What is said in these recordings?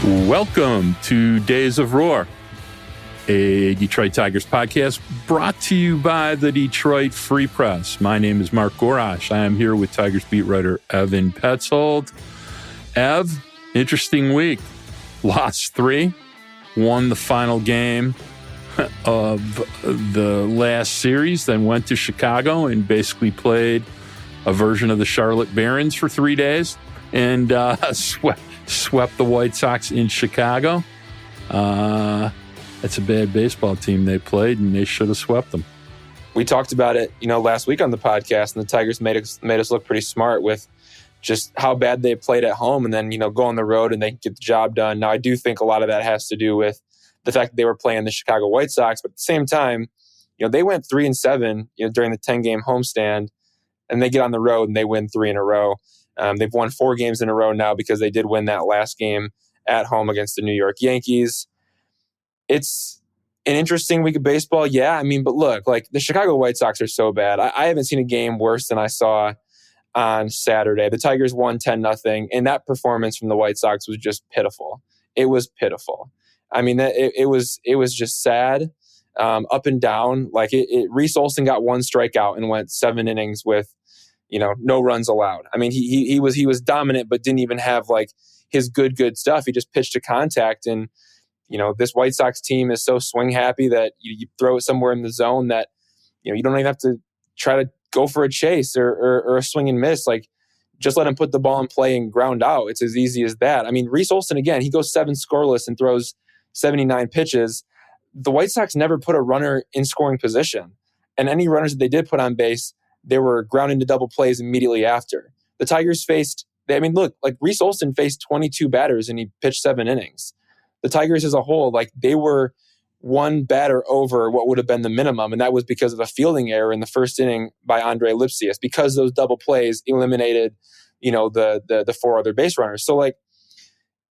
Welcome to Days of Roar, a Detroit Tigers podcast brought to you by the Detroit Free Press. My name is Mark Gorash. I am here with Tigers beat writer Evan Petzold. Ev, interesting week. Lost 3, won the final game of the last series, then went to Chicago and basically played a version of the Charlotte Barons for 3 days and swept the White Sox in Chicago. That's a bad baseball team they played, and they should have swept them. We talked about it, last week on the podcast, and the Tigers made us look pretty smart with just how bad they played at home, and then go on the road and they get the job done. Now, I do think a lot of that has to do with the fact that they were playing the Chicago White Sox, but at the same time, they went 3-7 during the 10-game homestand, and they get on the road and they win 3 in a row. They've won 4 games in a row now because they did win that last game at home against the New York Yankees. It's an interesting week of baseball, yeah. But look, the Chicago White Sox are so bad. I haven't seen a game worse than I saw on Saturday. The Tigers won 10-0, and that performance from the White Sox was just pitiful. It was pitiful. It was just sad, up and down. Reese Olson got 1 strikeout and went 7 innings with no runs allowed. He was dominant, but didn't even have his good stuff. He just pitched to contact, and this White Sox team is so swing happy that you throw it somewhere in the zone that you don't even have to try to go for a chase or a swing and miss. Just let him put the ball in play and ground out. It's as easy as that. Reese Olson, again, he goes 7 scoreless and throws 79 pitches. The White Sox never put a runner in scoring position, and any runners that they did put on base, they were ground into double plays immediately after. The Tigers faced, Reese Olson faced 22 batters and he pitched 7 innings. The Tigers as a whole, they were 1 batter over what would have been the minimum, and that was because of a fielding error in the first inning by Andre Lipsius, because those double plays eliminated, the 4 other base runners. So,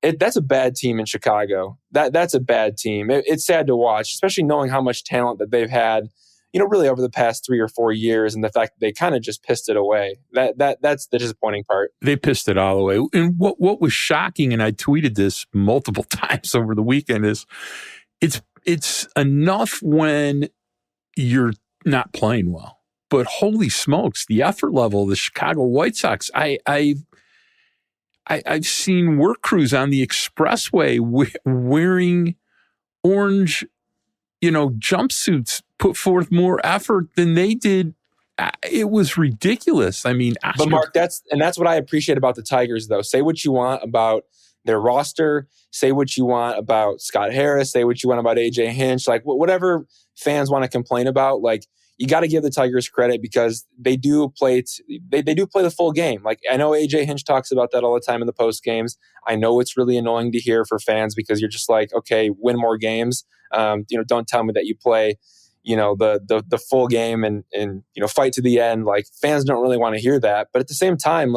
that's a bad team in Chicago. That's a bad team. It's sad to watch, especially knowing how much talent that they've had, really over the past 3 or 4 years, and the fact that they kind of just pissed it away. That's the disappointing part. They pissed it all away. And what was shocking, and I tweeted this multiple times over the weekend, is it's enough when you're not playing well. But holy smokes, the effort level of the Chicago White Sox. I've seen work crews on the expressway wearing orange, jumpsuits put forth more effort than they did. It was ridiculous. But Mark, that's what I appreciate about the Tigers, though. Say what you want about their roster. Say what you want about Scott Harris. Say what you want about AJ Hinch. Whatever fans want to complain about, you got to give the Tigers credit because they do play. They do play the full game. I know AJ Hinch talks about that all the time in the post games. I know it's really annoying to hear for fans because you're just okay, win more games. Don't tell me that you play, the full game and fight to the end. Fans don't really want to hear that. But at the same time,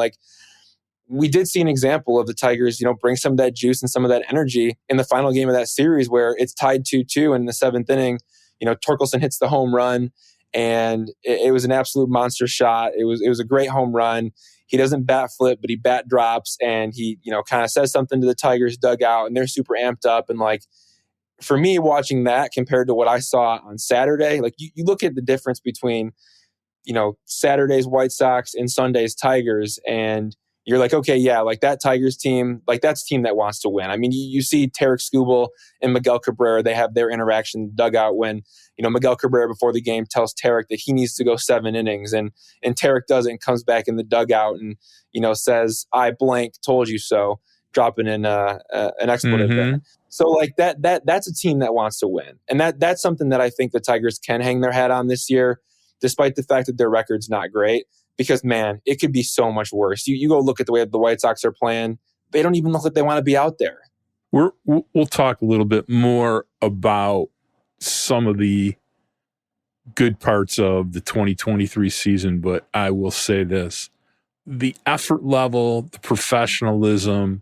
we did see an example of the Tigers, bring some of that juice and some of that energy in the final game of that series where it's tied 2-2, and in the 7th inning, Torkelson hits the home run, and it was an absolute monster shot. It was a great home run. He doesn't bat flip, but he bat drops, and he kind of says something to the Tigers dugout, and they're super amped up. And for me, watching that compared to what I saw on Saturday, you look at the difference between Saturday's White Sox and Sunday's Tigers, and you're okay, yeah, that Tigers team, that's a team that wants to win. You see Tarek Skubal and Miguel Cabrera, they have their interaction in the dugout when, Miguel Cabrera before the game tells Tarek that he needs to go 7 innings, and Tarek does it and comes back in the dugout and, says, I blank told you so, dropping in an expletive there. So that's a team that wants to win. And that's something that I think the Tigers can hang their hat on this year, despite the fact that their record's not great. Because, man, it could be so much worse. You go look at the way the White Sox are playing. They don't even look like they want to be out there. We'll talk a little bit more about some of the good parts of the 2023 season, but I will say this. The effort level, the professionalism,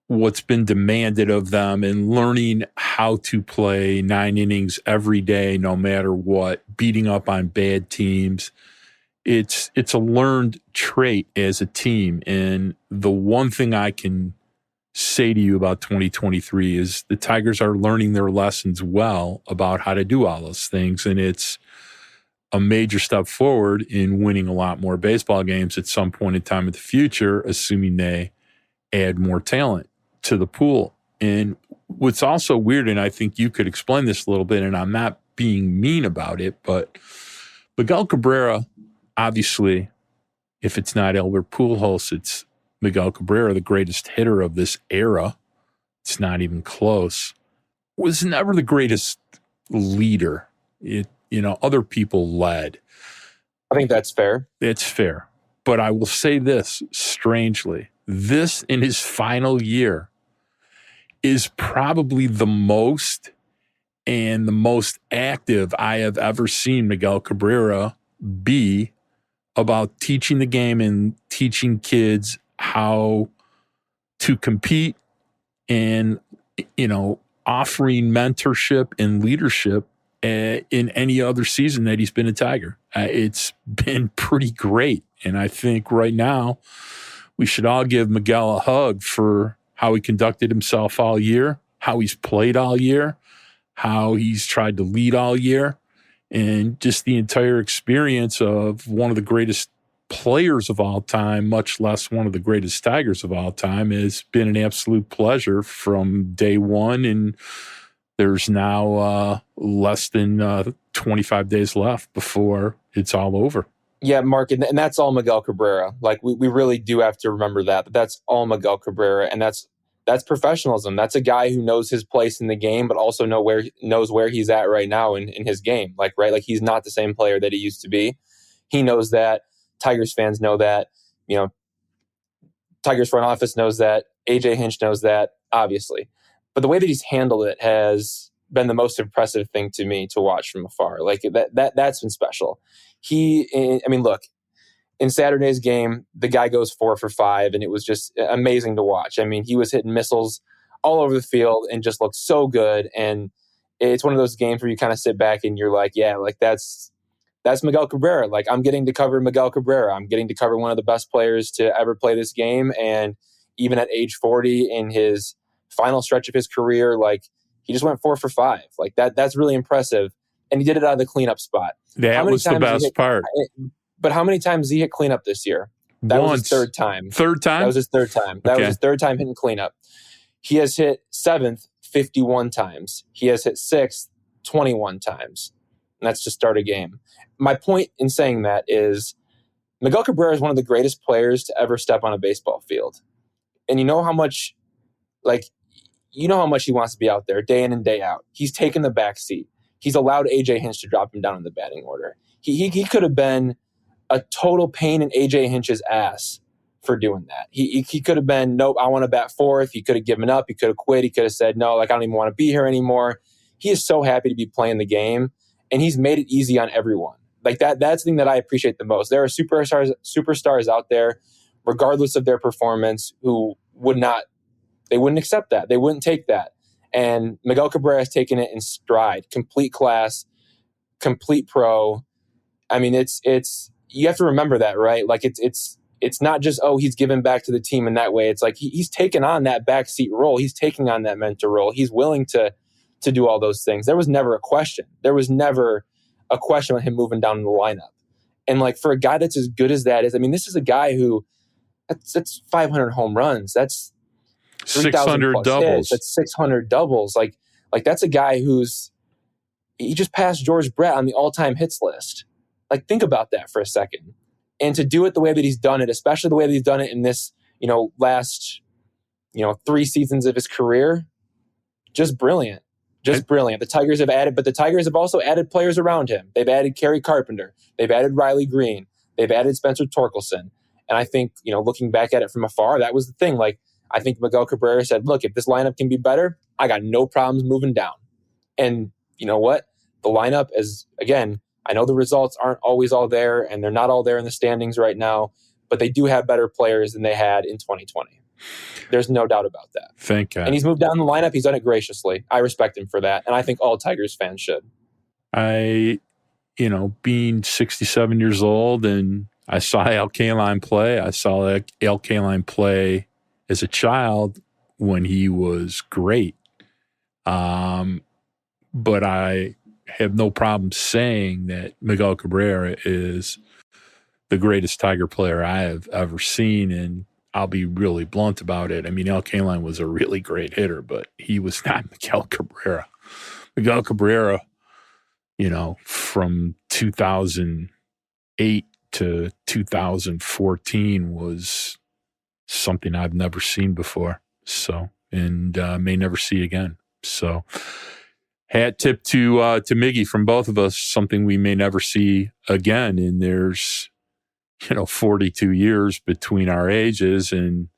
what's been demanded of them, and learning how to play 9 innings every day, no matter what, beating up on bad teams, it's a learned trait as a team. And the one thing I can say to you about 2023 is the Tigers are learning their lessons well about how to do all those things. And it's a major step forward in winning a lot more baseball games at some point in time in the future, assuming they add more talent to the pool. And what's also weird, and I think you could explain this a little bit, and I'm not being mean about it, but Miguel Cabrera, obviously, if it's not Albert Pujols, it's Miguel Cabrera, the greatest hitter of this era. It's not even close. Was never the greatest leader. Other people led. I think that's fair. It's fair. But I will say this, strangely, this in his final year is probably the most active I have ever seen Miguel Cabrera be about teaching the game and teaching kids how to compete and, offering mentorship and leadership in any other season that he's been a Tiger. It's been pretty great. And I think right now we should all give Miguel a hug for how he conducted himself all year, how he's played all year, how he's tried to lead all year, and just the entire experience of one of the greatest players of all time, much less one of the greatest Tigers of all time, has been an absolute pleasure from day one. And there's now less than 25 days left before it's all over. Yeah, Mark, and that's all Miguel Cabrera. Like, we really do have to remember that that's all Miguel Cabrera, and that's professionalism. That's a guy who knows his place in the game, but also knows where he's at right now in his game. Like he's not the same player that he used to be. He knows that. Tigers fans know that. Tigers front office knows that. AJ Hinch knows that, obviously. But the way that he's handled it has been the most impressive thing to me to watch from afar. Like that's been special. Look, in Saturday's game, the guy goes 4 for 5, and it was just amazing to watch. I mean, he was hitting missiles all over the field and just looked so good. And it's one of those games where you kind of sit back and you're like, yeah, like that's Miguel Cabrera. Like, I'm getting to cover Miguel Cabrera. I'm getting to cover one of the best players to ever play this game. And even at age 40 in his final stretch of his career, like, he just went 4 for 5. Like that's really impressive. And he did it out of the cleanup spot. That was the best part. But how many times did he hit cleanup this year? That was his third time. Third time? That was his third time. That was his third time hitting cleanup. He has hit 7th 51 times. He has hit 6th 21 times. And that's to start a game. My point in saying that is Miguel Cabrera is one of the greatest players to ever step on a baseball field. And you know how much he wants to be out there day in and day out. He's taken the back seat. He's allowed AJ Hinch to drop him down in the batting order. He could have been a total pain in AJ Hinch's ass for doing that. He could have been, nope, I want to bat 4th. He could have given up. He could have quit. He could have said, no, like, I don't even want to be here anymore. He is so happy to be playing the game, and he's made it easy on everyone. Like that's the thing that I appreciate the most. There are superstars out there, regardless of their performance, who wouldn't accept that. They wouldn't take that. And Miguel Cabrera has taken it in stride. Complete class, complete pro. I mean, it's you have to remember that, right? Like it's not just, he's given back to the team in that way. It's like he's taken on that backseat role. He's taking on that mentor role. He's willing to do all those things. There was never a question. There was never a question on him moving down in the lineup. And like, for a guy that's as good as that is, I mean, this is a guy who that's 500 home runs. That's 600 doubles. Hits. That's 600 doubles. Like that's a guy he just passed George Brett on the all-time hits list. Like, think about that for a second. And to do it the way that he's done it, especially the way that he's done it in this, last, 3 seasons of his career, just brilliant. Just brilliant. The Tigers have also added players around him. They've added Kerry Carpenter. They've added Riley Greene. They've added Spencer Torkelson. And I think, looking back at it from afar, that was the thing. Like, I think Miguel Cabrera said, look, if this lineup can be better, I got no problems moving down. And you know what? The lineup is, again, I know the results aren't always all there, and they're not all there in the standings right now, but they do have better players than they had in 2020. There's no doubt about that. Thank God. And he's moved down the lineup. He's done it graciously. I respect him for that. And I think all Tigers fans should. Being 67 years old, and I saw Al Kaline play. I saw Al Kaline play as a child when he was great. But I have no problem saying that Miguel Cabrera is the greatest Tiger player I have ever seen, and I'll be really blunt about it. I mean, Al Kaline was a really great hitter, but he was not Miguel Cabrera. Miguel Cabrera, from 2008 to 2014 was something I've never seen before. So, and may never see again. So, hat tip to Miggy from both of us, something we may never see again. And there's, 42 years between our ages. And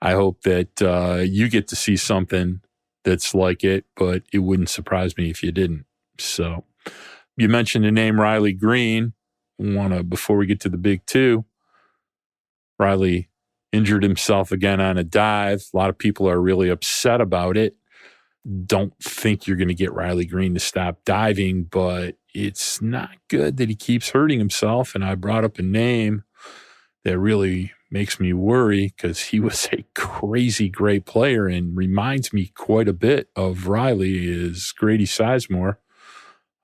I hope that you get to see something that's like it, but it wouldn't surprise me if you didn't. So you mentioned the name Riley Greene. Before we get to the big two, Riley injured himself again on a dive. A lot of people are really upset about it. Don't think you're going to get Riley Greene to stop diving, but it's not good that he keeps hurting himself. And I brought up a name that really makes me worry because he was a crazy great player and reminds me quite a bit of Riley is Grady Sizemore.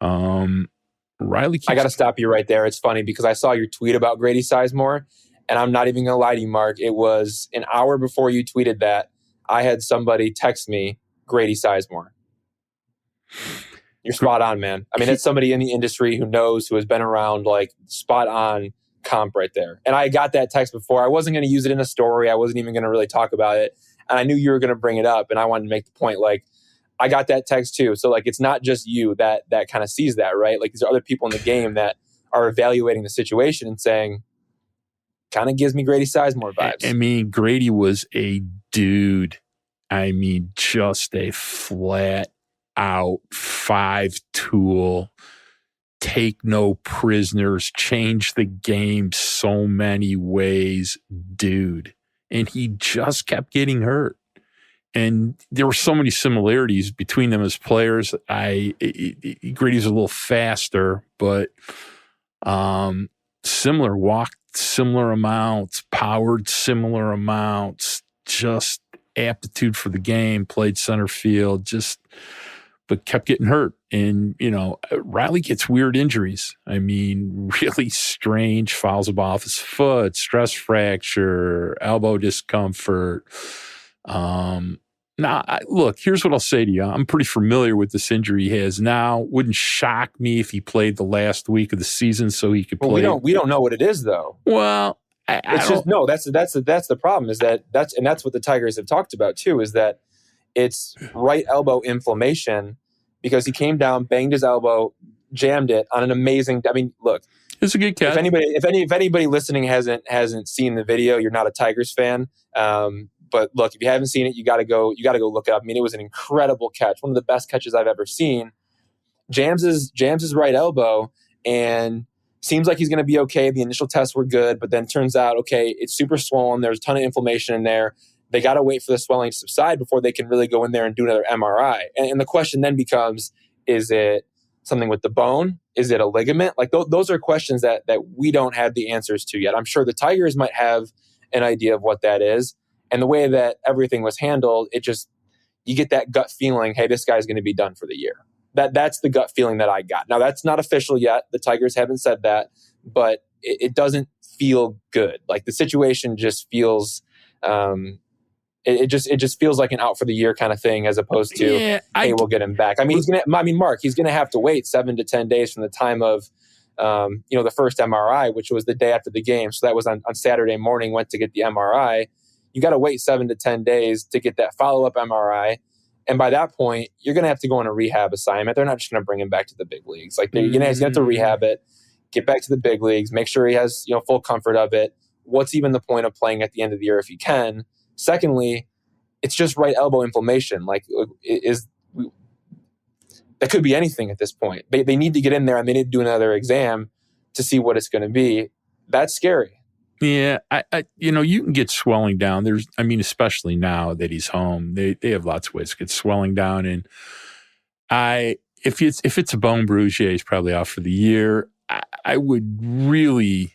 Riley I got to stop you right there. It's funny because I saw your tweet about Grady Sizemore, and I'm not even going to lie to you, Mark. It was an hour before you tweeted that. I had somebody text me Grady Sizemore. You're spot on, man. I mean, it's somebody in the industry who knows, who has been around, like spot on comp right there. And I got that text before. I wasn't going to use it in a story. I wasn't even going to really talk about it. And I knew you were going to bring it up. And I wanted to make the point, like, I got that text too. So like, it's not just you that kind of sees that, right? Like, there's other people in the game that are evaluating the situation and saying, kind of gives me Grady Sizemore vibes. I mean, Grady was a dude. I mean, just a flat out 5-tool, take no prisoners, change the game so many ways, dude. And he just kept getting hurt. And there were so many similarities between them as players. Grady's a little faster, but similar, walked similar amounts, powered similar amounts, just aptitude for the game, played center field, but kept getting hurt. And, Riley gets weird injuries. I mean, really strange, fouls the ball off his foot, stress fracture, elbow discomfort. Now, look, here's what I'll say to you. I'm pretty familiar with this injury he has now. Wouldn't shock me if he played the last week of the season so he could play. We don't know what it is, though. Well, that's the problem is that's what the Tigers have talked about too, is that it's right elbow inflammation because he came down, banged his elbow, jammed it on an amazing. I mean, look, it's a good catch. If anybody listening hasn't seen the video, you're not a Tigers fan. But look, if you haven't seen it, you got to go look it up. I mean, it was an incredible catch, one of the best catches I've ever seen. Jams his right elbow and seems like he's going to be okay. The initial tests were good, but then turns out, okay, it's super swollen. There's a ton of inflammation in there. They got to wait for the swelling to subside before they can really go in there and do another MRI. And the question then becomes, is it something with the bone? Is it a ligament? Like those are questions that we don't have the answers to yet. I'm sure the Tigers might have an idea of what that is. And the way that everything was handled, you get that gut feeling, hey, this guy's going to be done for the year. That's the gut feeling that I got. Now, that's not official yet. The Tigers haven't said that, but it doesn't feel good. Like the situation just feels, it just feels like an out for the year kind of thing, as opposed to, we'll get him back. I mean, Mark, he's going to have to wait 7 to 10 days from the time of, the first MRI, which was the day after the game. So that was on Saturday morning, went to get the MRI. You got to wait 7 to 10 days to get that follow-up MRI. And by that point, you're going to have to go on a rehab assignment. They're not just going to bring him back to the big leagues. Like he's going to have to rehab it, get back to the big leagues, make sure he has full comfort of it. What's even the point of playing at the end of the year if he can? Secondly, it's just right elbow inflammation. Like that could be anything at this point. They need to get in there and they need to do another exam to see what it's going to be. That's scary. Yeah, you can get swelling down. Especially now that he's home, they have lots of ways to get swelling down. And if it's a bone bruise, he's probably out for the year. I would really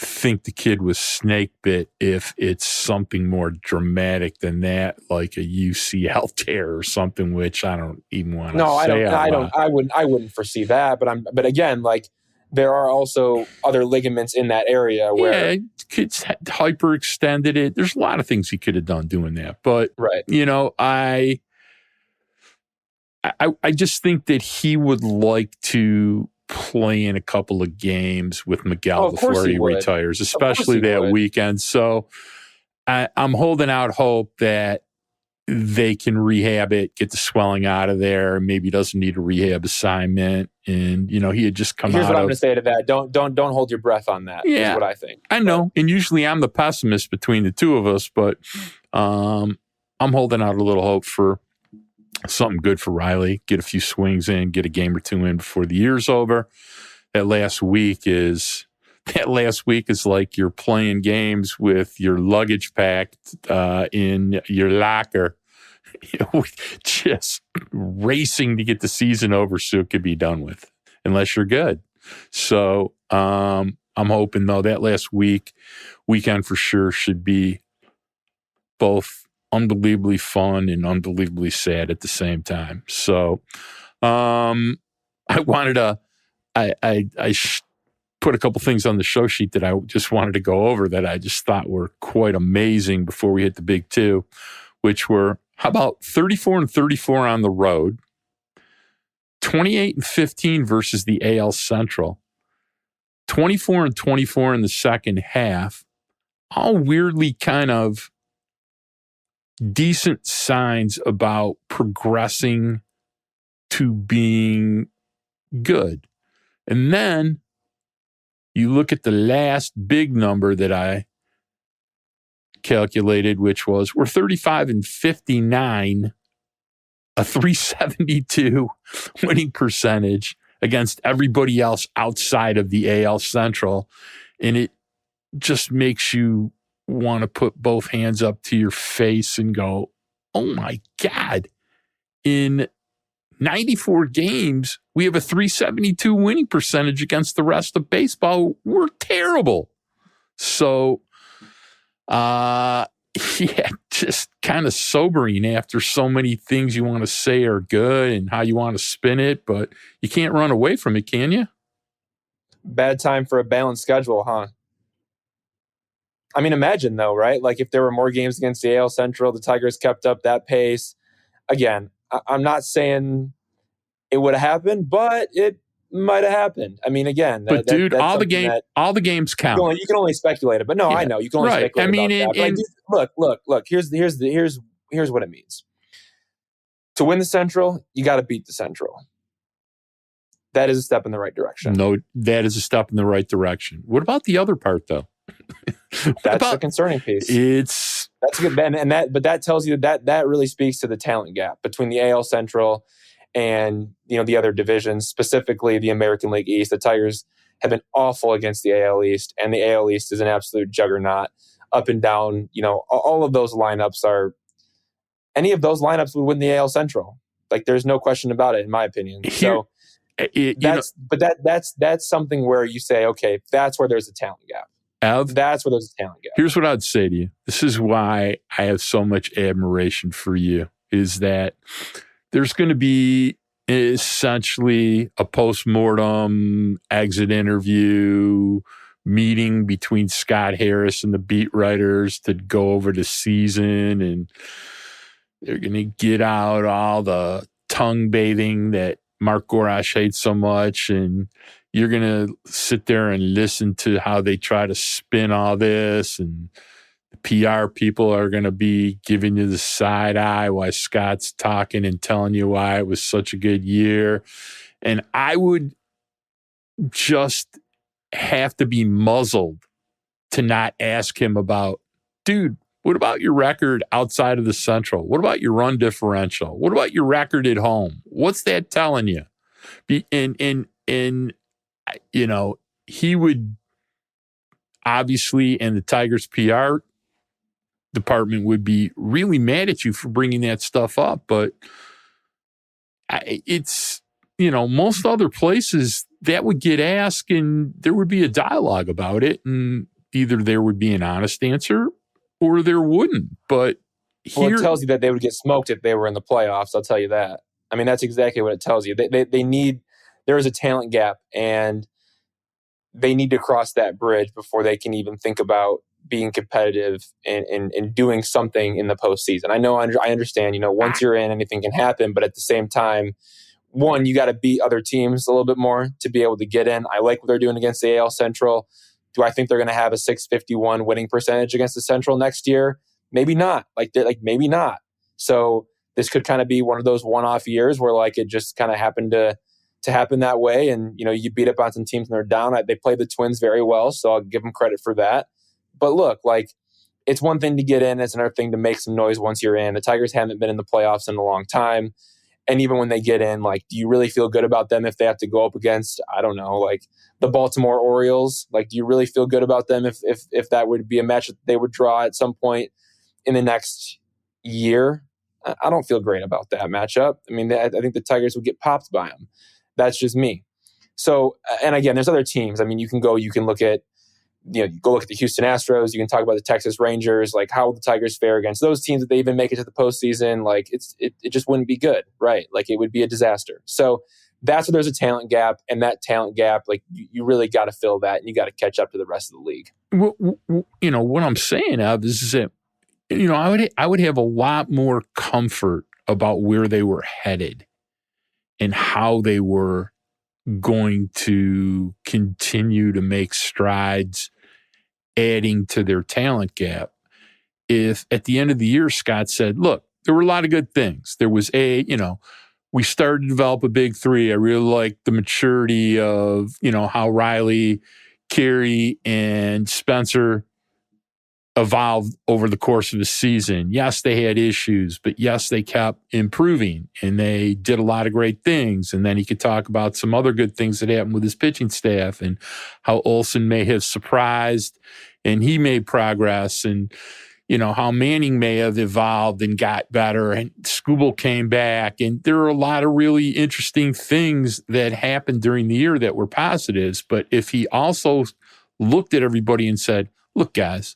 think the kid was snake bit if it's something more dramatic than that, like a UCL tear or something, which I don't even want to say. I wouldn't foresee that, but again, like there are also other ligaments in that area where kids hyperextended it. There's a lot of things he could have done doing that, but right. I just think that he would like to play in a couple of games with Miguel before he retires, especially that weekend. So I'm holding out hope that they can rehab it, get the swelling out of there. Maybe doesn't need a rehab assignment. And, he had just come out. Here's what I'm going to say to that. Don't hold your breath on that. Yeah, is what I think. I know. And usually I'm the pessimist between the two of us, but I'm holding out a little hope for something good for Riley. Get a few swings in, get a game or two in before the year's over. That last week is like you're playing games with your luggage packed in your locker, just racing to get the season over so it could be done with, unless you're good. So I'm hoping, though, that last weekend for sure should be both unbelievably fun and unbelievably sad at the same time. So I wanted to put a couple things on the show sheet that I just wanted to go over that I just thought were quite amazing before we hit the big two, which were, how about 34-34 on the road, 28-15 versus the AL Central, 24-24 in the second half, all weirdly kind of decent signs about progressing to being good. And then you look at the last big number that I calculated, which was we're 35-59, a 372 winning percentage against everybody else outside of the AL Central. And it just makes you want to put both hands up to your face and go, oh my God, in 94 games, we have a 372 winning percentage against the rest of baseball. We're terrible. So, just kind of sobering after so many things you want to say are good and how you want to spin it, but you can't run away from it, can you? Bad time for a balanced schedule, huh? I mean, imagine though, right? Like if there were more games against the AL Central, the Tigers kept up that pace. Again, I'm not saying it would have happened, but it might have happened. I mean, again, but dude, all the games count. You can only speculate it, but no, yeah. I know you can only speculate. I mean, about that. Look. Here's what it means. To win the Central, you got to beat the Central. That is a step in the right direction. No, that is a step in the right direction. What about the other part, though? That's the concerning piece. That's a good, but that tells you that really speaks to the talent gap between the AL Central and the other divisions, specifically the American League East. The Tigers have been awful against the AL East, and the AL East is an absolute juggernaut up and down. All of those lineups any of those lineups would win the AL Central. Like there's no question about it, in my opinion. So that's something where you say, okay, that's where there's a talent gap. That's where there's a talent gap. Here's what I'd say to you. This is why I have so much admiration for you, is that there's going to be essentially a post-mortem exit interview meeting between Scott Harris and the beat writers to go over the season, and they're going to get out all the tongue bathing that Mark Gorash hates so much, and you're going to sit there and listen to how they try to spin all this, and the PR people are going to be giving you the side eye while Scott's talking and telling you why it was such a good year. And I would just have to be muzzled to not ask him about, dude, what about your record outside of the Central? What about your run differential? What about your record at home? What's that telling you? And he would obviously, and the Tigers PR department would be really mad at you for bringing that stuff up. But it's most other places that would get asked and there would be a dialogue about it, and either there would be an honest answer or there wouldn't. But it tells you that they would get smoked if they were in the playoffs. I'll tell you that. I mean, that's exactly what it tells you. They need, there is a talent gap, and they need to cross that bridge before they can even think about being competitive and doing something in the postseason. I understand, once you're in, anything can happen, but at the same time, one, you got to beat other teams a little bit more to be able to get in. I like what they're doing against the AL Central. Do I think they're going to have a .651 winning percentage against the Central next year? Maybe not. Maybe not. So this could kind of be one of those one-off years where it just kind of happened to happen that way. And, you beat up on some teams and they're down. They played the Twins very well, so I'll give them credit for that. But look, it's one thing to get in. It's another thing to make some noise once you're in. The Tigers haven't been in the playoffs in a long time. And even when they get in, do you really feel good about them if they have to go up against, I don't know, the Baltimore Orioles? Do you really feel good about them if that would be a match that they would draw at some point in the next year? I don't feel great about that matchup. I mean, I think the Tigers would get popped by them. That's just me. So, and again, there's other teams. I mean, you can look at, go look at the Houston Astros. You can talk about the Texas Rangers. How will the Tigers fare against those teams that they even make it to the postseason? It just wouldn't be good, right? It would be a disaster. So that's where there's a talent gap, and that talent gap, you really got to fill that, and you got to catch up to the rest of the league. What I'm saying, Ab, is that I would have a lot more comfort about where they were headed and how they were going to continue to make strides adding to their talent gap if at the end of the year Scott said, look, there were a lot of good things. There was we started to develop a big three. I really like the maturity of, how Riley, Carey, and Spencer evolved over the course of the season. Yes, they had issues, but yes, they kept improving and they did a lot of great things. And then he could talk about some other good things that happened with his pitching staff and how Olsen may have surprised and he made progress, and how Manning may have evolved and got better, and Skubal came back. And there are a lot of really interesting things that happened during the year that were positives. But if he also looked at everybody and said, look, guys,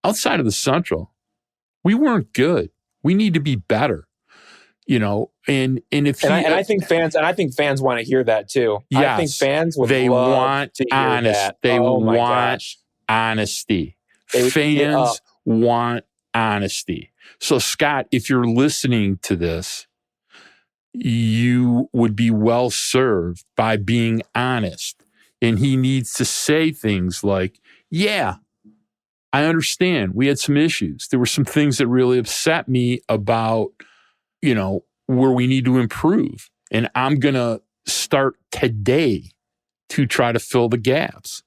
outside of the Central, we weren't good. We need to be better, And if I think fans want to hear that too. Yes, I think fans would they love want to hear honest. that. They want gosh. Honesty. Fans want honesty. So Scott, if you're listening to this, you would be well served by being honest. And he needs to say things like, yeah, I understand. We had some issues. There were some things that really upset me about, where we need to improve. And I'm going to start today to try to fill the gaps.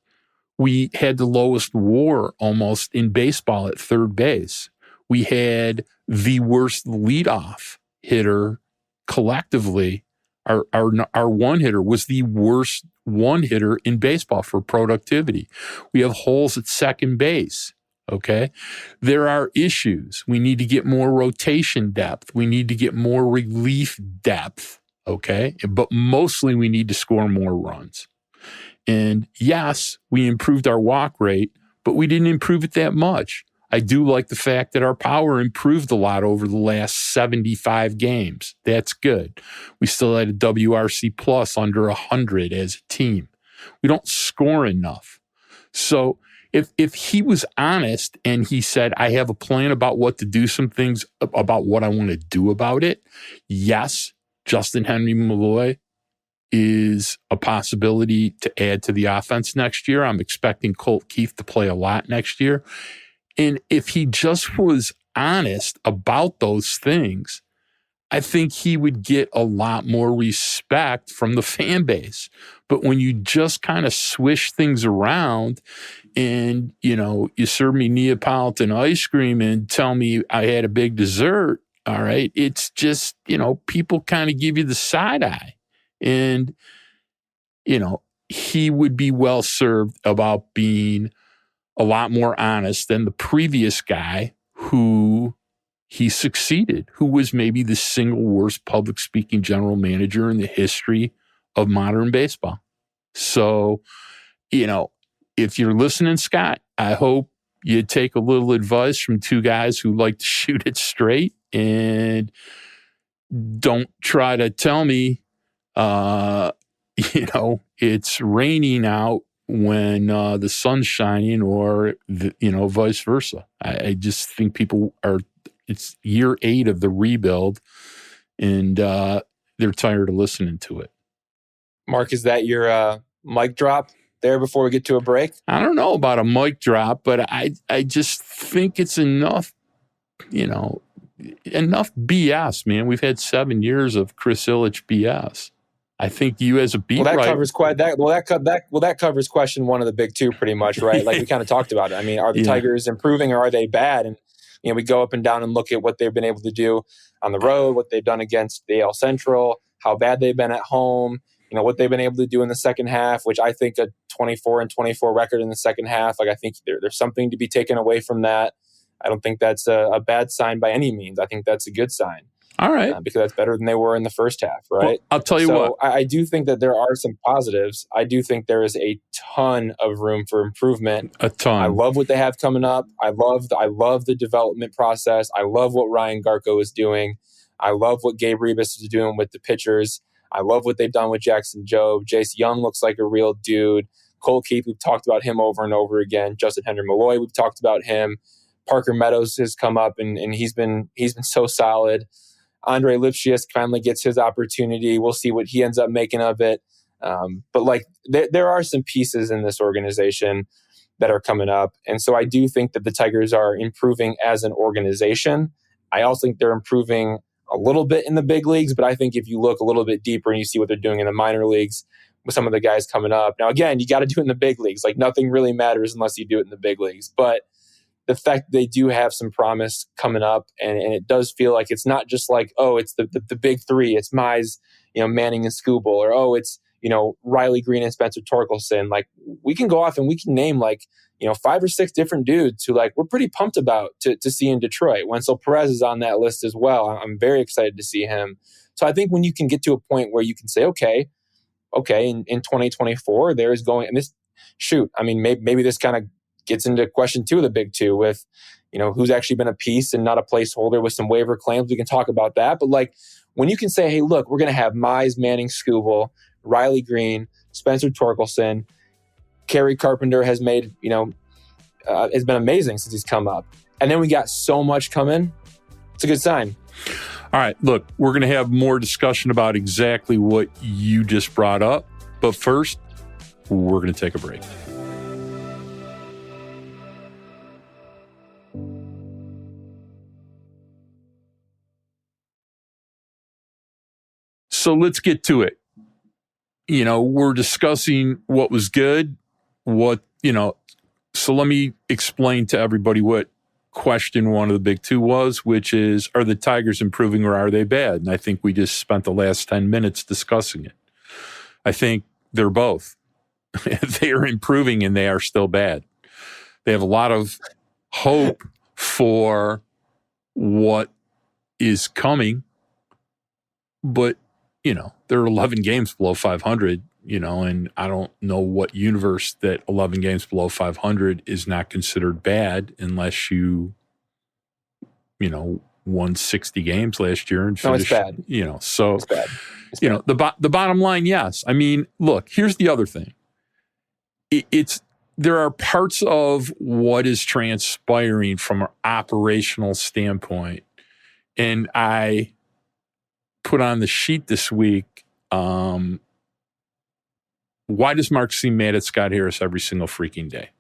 We had the lowest WAR almost in baseball at third base. We had the worst leadoff hitter collectively. Our one hitter was the worst one hitter in baseball for productivity. We have holes at second base. Okay. There are issues. We need to get more rotation depth. We need to get more relief depth. Okay. But mostly we need to score more runs. And yes, we improved our walk rate, but we didn't improve it that much. I do like the fact that our power improved a lot over the last 75 games. That's good. We still had a WRC plus under 100 as a team. We don't score enough. So if he was honest and he said, I have a plan about what to do, some things about what I want to do about it, yes, Justin Henry Malloy is a possibility to add to the offense next year. I'm expecting Colt Keith to play a lot next year. And if he just was honest about those things, I think he would get a lot more respect from the fan base. But when you just kind of swish things around and, you serve me Neapolitan ice cream and tell me I had a big dessert, all right, it's just, people kind of give you the side eye. And, he would be well served about being a lot more honest than the previous guy who he succeeded, who was maybe the single worst public speaking general manager in the history of modern baseball. So, if you're listening, Scott, I hope you take a little advice from two guys who like to shoot it straight and don't try to tell me, it's raining out when the sun's shining or, vice versa. I just think it's year 8 of the rebuild and they're tired of listening to it. Mark, is that your mic drop there before we get to a break? I don't know about a mic drop, but I just think it's enough, enough BS, man. We've had 7 years of Chris Ilitch BS. I think you as a beat writer... that covers question 1 of the big 2 pretty much, right? Like we kind of talked about it. I mean, are the Tigers improving or are they bad? And, we go up and down and look at what they've been able to do on the road, what they've done against the AL Central, how bad they've been at home, what they've been able to do in the second half, which I think a 24-24 record in the second half, like I think there's something to be taken away from that. I don't think that's a bad sign by any means. I think that's a good sign. All right. Because that's better than they were in the first half, right? Well, I'll tell you what. I do think that there are some positives. I do think there is a ton of room for improvement. A ton. I love what they have coming up. I love the development process. I love what Ryan Garko is doing. I love what Gabe Rebus is doing with the pitchers. I love what they've done with Jackson Jobe. Jace Young looks like a real dude. Cole Keith, we've talked about him over and over again. Justin Henry Malloy, we've talked about him. Parker Meadows has come up and he's been so solid. Andre Lipschitz finally gets his opportunity. We'll see what he ends up making of it. But there are some pieces in this organization that are coming up. And so I do think that the Tigers are improving as an organization. I also think they're improving a little bit in the big leagues, but I think if you look a little bit deeper and you see what they're doing in the minor leagues with some of the guys coming up. Now, again, you got to do it in the big leagues. Like nothing really matters unless you do it in the big leagues. But the fact that they do have some promise coming up, and it does feel like it's not just like, oh, it's the big 3. It's Mize, Manning and Skubal, or oh, it's Riley Greene and Spencer Torkelson. Like we can go off and we can name 5 or 6 different dudes who we're pretty pumped about to see in Detroit. Wencel Perez is on that list as well. I'm very excited to see him. So I think when you can get to a point where you can say, okay, in 2024 there is going, and this maybe this kind of gets into question 2 of the big 2 with, who's actually been a piece and not a placeholder with some waiver claims. We can talk about that. But when you can say, hey, look, we're going to have Mize, Manning, Skubal, Riley Greene, Spencer Torkelson, Kerry Carpenter has made, has been amazing since he's come up. And then we got so much coming. It's a good sign. All right, look, we're going to have more discussion about exactly what you just brought up. But first, we're going to take a break. So let's get to it. We're discussing what was good, so let me explain to everybody what question 1 of the big 2 was, which is, are the Tigers improving or are they bad? And I think we just spent the last 10 minutes discussing it. I think they're both. They are improving and they are still bad. They have a lot of hope for what is coming, but they're 11 games below 500, and I don't know what universe that 11 games below 500 is not considered bad unless you won 60 games last year and finished. No, it's bad. So, it's bad. It's bad. The bottom line, yes. I mean, look, here's the other thing. There are parts of what is transpiring from an operational standpoint, and I put on the sheet this week, why does Mark seem mad at Scott Harris every single freaking day?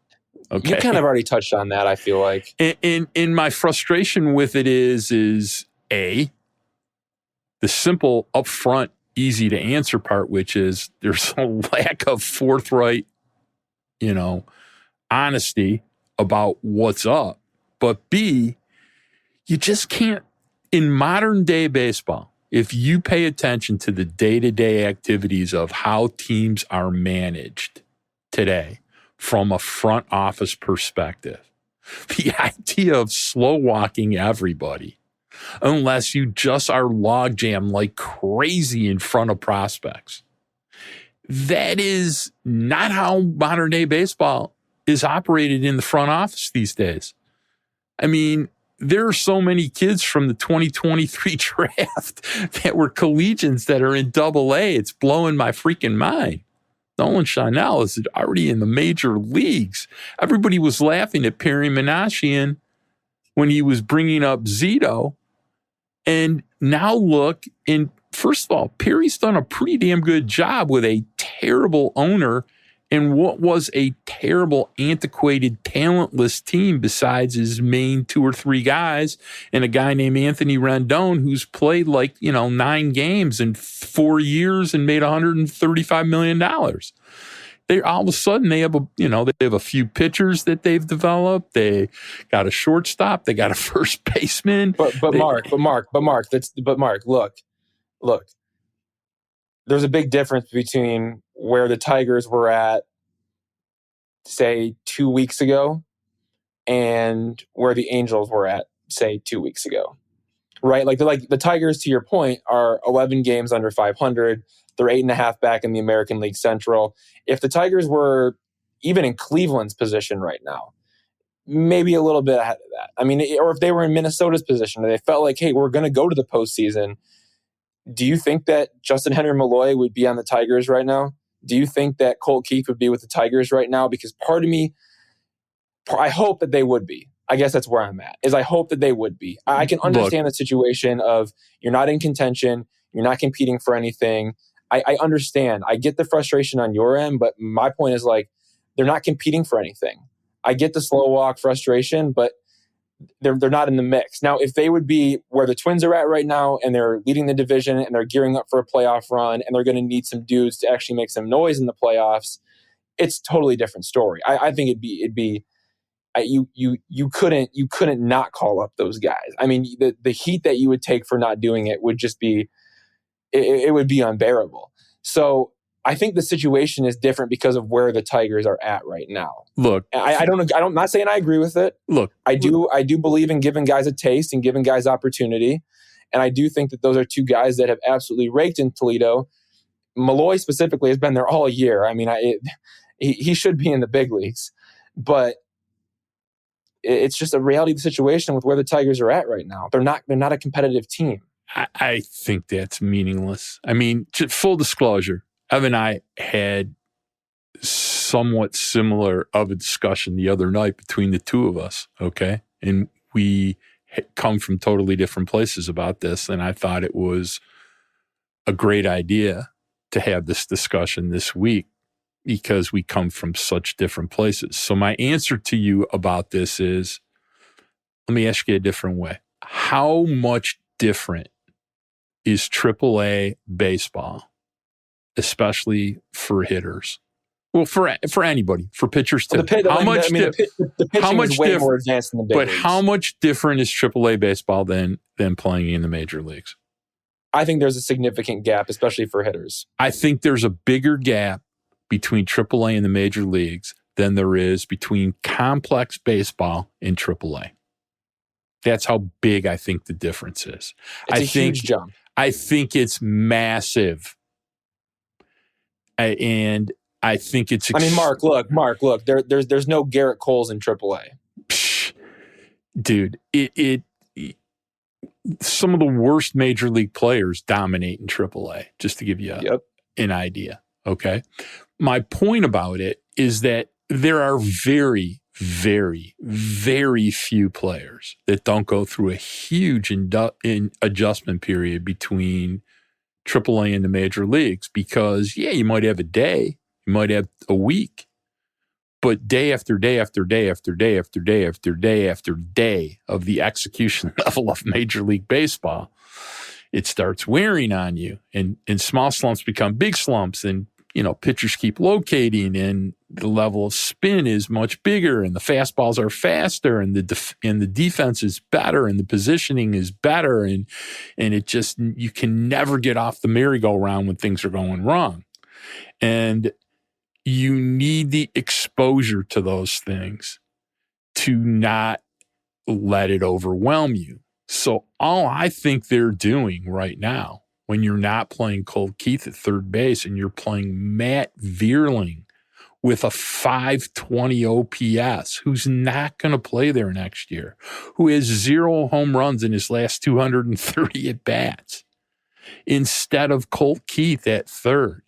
Okay. You kind of already touched on that, I feel like. And my frustration with it is A, the simple, upfront, easy to answer part, which is there's a lack of forthright, honesty about what's up. But B, you just can't, in modern day baseball, if you pay attention to the day-to-day activities of how teams are managed today from a front office perspective, the idea of slow walking everybody unless you just are logjam like crazy in front of prospects. That is not how modern day baseball is operated in the front office these days. I mean, there are so many kids from the 2023 draft that were collegians that are in Double-A. It's blowing my freaking mind. Nolan Chanel is already in the major leagues. Everybody was laughing at Perry Menashian when he was bringing up Zito. And now look, and first of all, Perry's done a pretty damn good job with a terrible owner and what was a terrible, antiquated, talentless team besides his main 2 or 3 guys and a guy named Anthony Rendon who's played 9 games in 4 years and made $135 million. They all of a sudden they have a few pitchers that they've developed. They got a shortstop. They got a first baseman. But Mark, look. There's a big difference between where the Tigers were at, say, 2 weeks ago, and where the Angels were at, say, 2 weeks ago, right? Like the Tigers, to your point, are 11 games under 500. They're 8.5 back in the American League Central. If the Tigers were even in Cleveland's position right now, maybe a little bit ahead of that. I mean, or if they were in Minnesota's position, and they felt like, hey, we're going to go to the postseason. Do you think that Justin Henry Malloy would be on the Tigers right now? Do you think that Colt Keith would be with the Tigers right now? Because part of me, I hope that they would be. I guess that's where I'm at, is I hope that they would be. I can understand the situation of you're not in contention, you're not competing for anything. I understand. I get the frustration on your end, but my point is they're not competing for anything. I get the slow walk frustration, but they're not in the mix. Now, if they would be where the Twins are at right now and they're leading the division and they're gearing up for a playoff run and they're going to need some dudes to actually make some noise in the playoffs, it's a totally different story. I think you couldn't not call up those guys. I mean, the heat that you would take for not doing it would just be, it would be unbearable. So I think the situation is different because of where the Tigers are at right now. Look, I'm not saying I agree with it. Look, I do believe in giving guys a taste and giving guys opportunity. And I do think that those are 2 guys that have absolutely raked in Toledo. Malloy specifically has been there all year. I mean, he should be in the big leagues, but it's just a reality of the situation with where the Tigers are at right now. They're not a competitive team. I think that's meaningless. I mean, full disclosure, Evan and I had somewhat similar of a discussion the other night between the two of us, okay? And we come from totally different places about this, and I thought it was a great idea to have this discussion this week because we come from such different places. So my answer to you about this is, let me ask you a different way. How much different is AAA baseball, especially for hitters? Well, for anybody, for pitchers too. The pitching is way more advanced than the big leagues. But how much different is AAA baseball than playing in the major leagues? I think there's a significant gap, especially for hitters. I think there's a bigger gap between AAA and the major leagues than there is between complex baseball and AAA. That's how big I think the difference is. It's a huge jump. I think it's massive. And I think it's... Mark, look. There's no Garrett Coles in AAA. Psh, dude, it some of the worst major league players dominate in AAA, just to give you an idea, okay? My point about it is that there are very, very, very few players that don't go through a huge adjustment period between AAA and the major leagues because, you might have a day, you might have a week, but day after day after day after day after day after day after day of the execution level of Major League Baseball, it starts wearing on you, and small slumps become big slumps, and pitchers keep locating, and the level of spin is much bigger, and the fastballs are faster, and the defense is better, and the positioning is better, and it just, you can never get off the merry-go-round when things are going wrong. And you need the exposure to those things to not let it overwhelm you. So all I think they're doing right now, when you're not playing Colt Keith at third base and you're playing Matt Vierling with a 520 OPS, who's not going to play there next year, who has 0 home runs in his last 230 at-bats, instead of Colt Keith at third,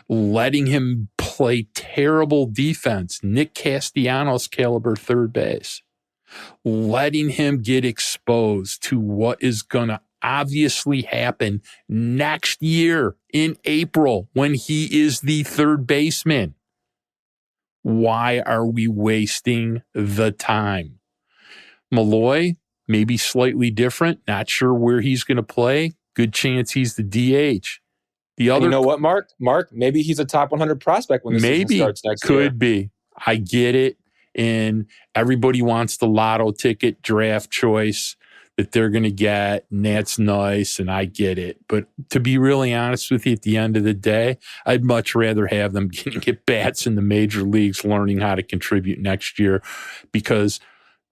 letting him play terrible defense, Nick Castellanos caliber third base, letting him get exposed to what is going to obviously happen next year in April when he is the third baseman. Why are we wasting the time? Malloy, maybe slightly different. Not sure where he's going to play. Good chance he's the DH. The other, and you know what, Mark, maybe he's a top 100 prospect when the season starts next year. Could be. I get it. And everybody wants the lotto ticket draft choice that they're going to get, and that's nice, and I get it. But to be really honest with you, at the end of the day, I'd much rather have them getting at bats in the major leagues, learning how to contribute next year, because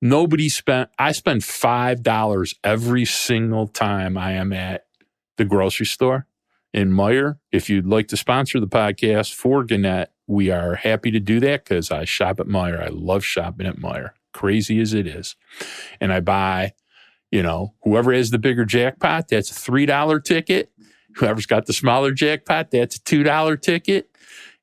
I spend $5 every single time I am at the grocery store. In Meijer, if you'd like to sponsor the podcast for Gannett, we are happy to do that because I shop at Meijer. I love shopping at Meijer, crazy as it is. And I buy, whoever has the bigger jackpot, that's a $3 ticket. Whoever's got the smaller jackpot, that's a $2 ticket.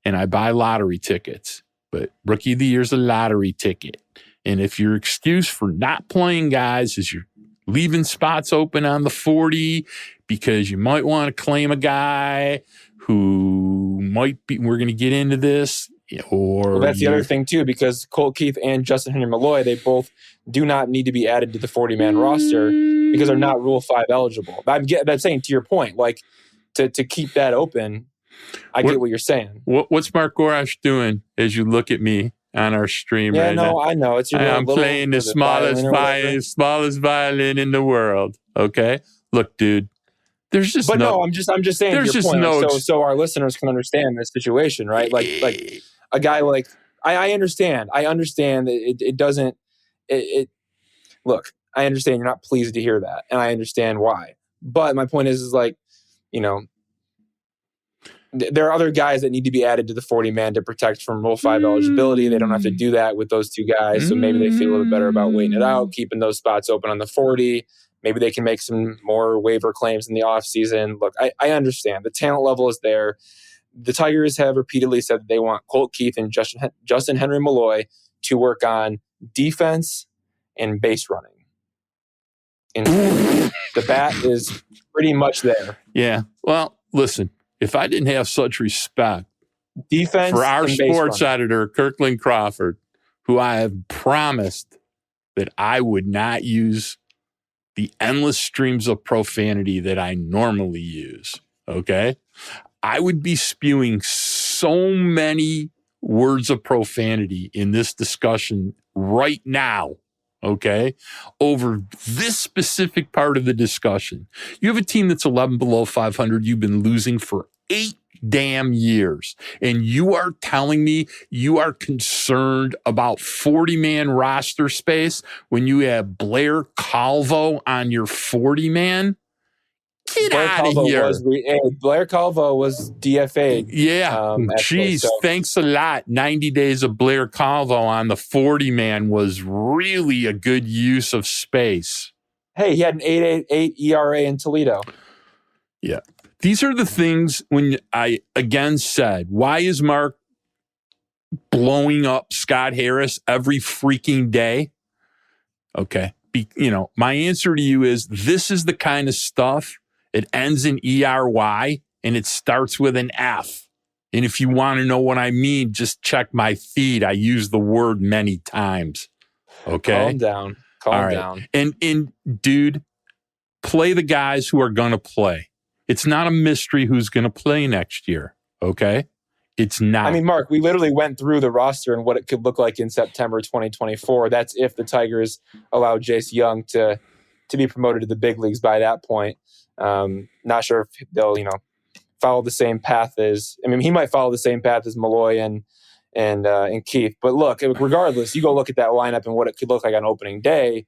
And I buy lottery tickets. But Rookie of the Year is a lottery ticket. And if your excuse for not playing guys is you're leaving spots open on the 40 because you might want to claim a guy who might be, we're going to get into this, or that's the other thing too, because Colt Keith and Justin Henry Malloy, they both do not need to be added to the 40-man roster because they're not Rule 5 eligible. I'm saying, to your point, like to keep that open, I get what you're saying. What's Mark Gorash doing as you look at me on our stream right now? I know. I'm playing the smallest violin in the world. Okay? Look, dude. There's just I'm just saying there's your just point, so our listeners can understand this situation, right? Like a guy like I understand that it doesn't look, I understand you're not pleased to hear that, and I understand why. But my point is like, there are other guys that need to be added to the 40-man to protect from Rule 5 eligibility. They don't have to do that with those two guys, so maybe they feel a little better about waiting it out, keeping those spots open on the 40. Maybe they can make some more waiver claims in the offseason. Look, I understand. The talent level is there. The Tigers have repeatedly said that they want Colt Keith and Justin Henry Malloy to work on defense and base running. And the bat is pretty much there. Yeah. Well, listen, if I didn't have such respect defense for our sports editor, Kirkland Crawford, who I have promised that I would not use the endless streams of profanity that I normally use, okay? I would be spewing so many words of profanity in this discussion right now, okay, over this specific part of the discussion. You have a team that's 11 below 500. You've been losing for 8 damn years. And you are telling me you are concerned about 40-man roster space when you have Blair Calvo on your 40-man? Get out of here. Blair Calvo was DFA'd. Yeah. Thanks a lot. 90 days of Blair Calvo on the 40-man was really a good use of space. Hey, he had an 8.88 ERA in Toledo. Yeah. These are the things when I again said, why is Mark blowing up Scott Harris every freaking day? Okay. My answer to you is this is the kind of stuff. It ends in ERY and it starts with an F. And if you want to know what I mean, just check my feed. I use the word many times. Okay. Calm down. And dude, play the guys who are going to play. It's not a mystery who's going to play next year, okay? It's not. I mean, Mark, we literally went through the roster and what it could look like in September 2024. That's if the Tigers allow Jace Young to be promoted to the big leagues by that point. Not sure if they'll, follow the same path as. I mean, he might follow the same path as Malloy and Keith. But look, regardless, you go look at that lineup and what it could look like on opening day.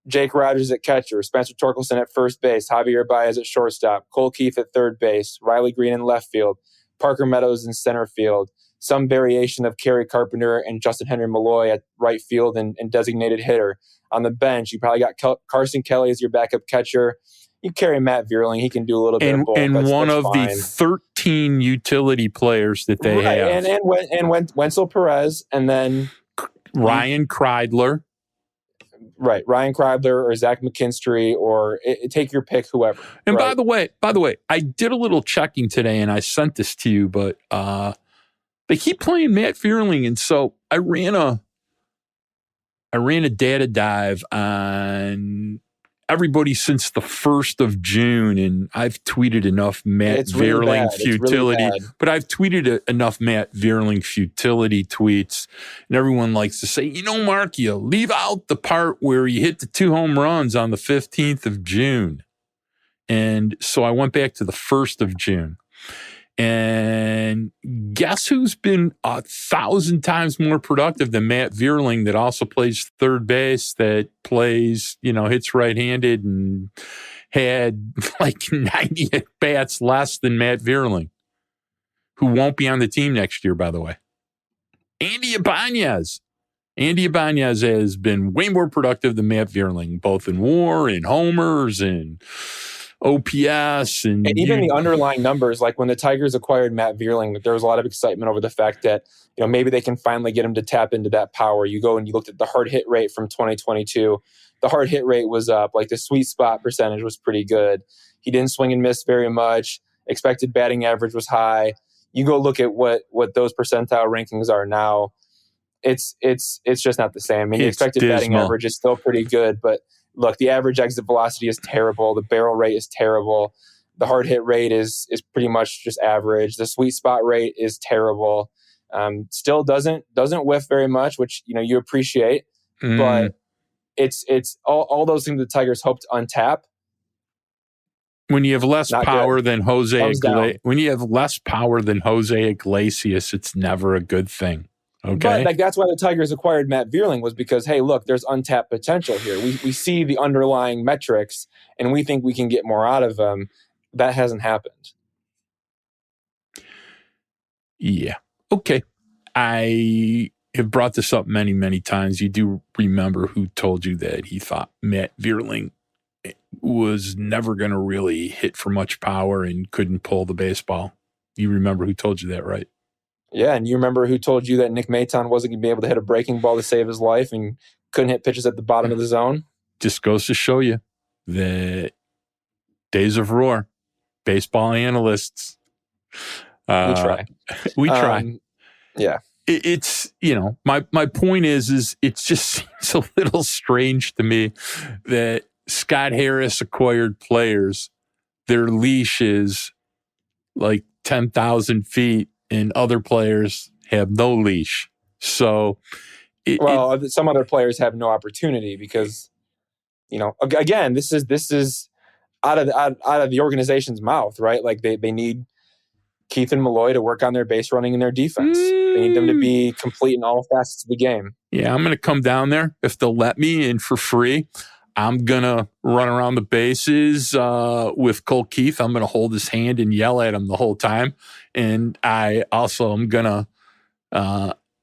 Jake Rogers at catcher, Spencer Torkelson at first base, Javier Baez at shortstop, Cole Keith at third base, Riley Greene in left field, Parker Meadows in center field, some variation of Kerry Carpenter and Justin Henry Malloy at right field and designated hitter. On the bench, you probably got Carson Kelly as your backup catcher. You carry Matt Vierling. He can do a little bit of both. And one of the 13 utility players that they have. And Wenzel Perez, and then Ryan Kreidler. Right, Ryan Kreidler or Zach McKinstry, or take your pick, whoever. And right? by the way, I did a little checking today, and I sent this to you, but they keep playing Matt Vierling, and so I ran a data dive on everybody since the 1st of June, and I've tweeted enough Matt Vierling futility, but I've tweeted enough Matt Vierling futility tweets, and everyone likes to say, Mark, you leave out the part where he hit the 2 home runs on the 15th of June. And so I went back to the 1st of June. And guess who's been 1,000 times more productive than Matt Vierling, that also plays third base, that plays, hits right-handed, and had like 90 at-bats less than Matt Vierling, who won't be on the team next year, by the way. Andy Ibanez. Andy Ibanez has been way more productive than Matt Vierling, both in WAR and homers and OPS and even the underlying numbers. Like when the Tigers acquired Matt Vierling, there was a lot of excitement over the fact that maybe they can finally get him to tap into that power. You go and you looked at the hard hit rate from 2022. The hard hit rate was up. Like the sweet spot percentage was pretty good. He didn't swing and miss very much. Expected batting average was high. You go look at what those percentile rankings are now. It's just not the same. I mean, the expected batting average is still pretty good, but look, the average exit velocity is terrible. The barrel rate is terrible. The hard hit rate is pretty much just average. The sweet spot rate is terrible. Still doesn't whiff very much, which you appreciate. But it's all those things the Tigers hope to untap. When you have less power than Jose Iglesias, it's never a good thing. Okay. But that's why the Tigers acquired Matt Vierling, was because, hey, look, there's untapped potential here. We see the underlying metrics, and we think we can get more out of them. That hasn't happened. Yeah. Okay. I have brought this up many, many times. You do remember who told you that he thought Matt Vierling was never going to really hit for much power and couldn't pull the baseball. You remember who told you that, right? Yeah, and you remember who told you that Nick Maton wasn't going to be able to hit a breaking ball to save his life and couldn't hit pitches at the bottom of the zone? Just goes to show you that days of roar, baseball analysts. We try. Yeah. It's, my point is it just seems a little strange to me that Scott Harris acquired players, their leash is like 10,000 feet, and other players have no leash. So, some other players have no opportunity because, again, this is out of the organization's mouth, right? Like they need Keith and Malloy to work on their base running and their defense. They need them to be complete in all facets of the game. Yeah, I'm going to come down there if they'll let me, and for free. I'm going to run around the bases with Cole Keith. I'm going to hold his hand and yell at him the whole time. And I also am going to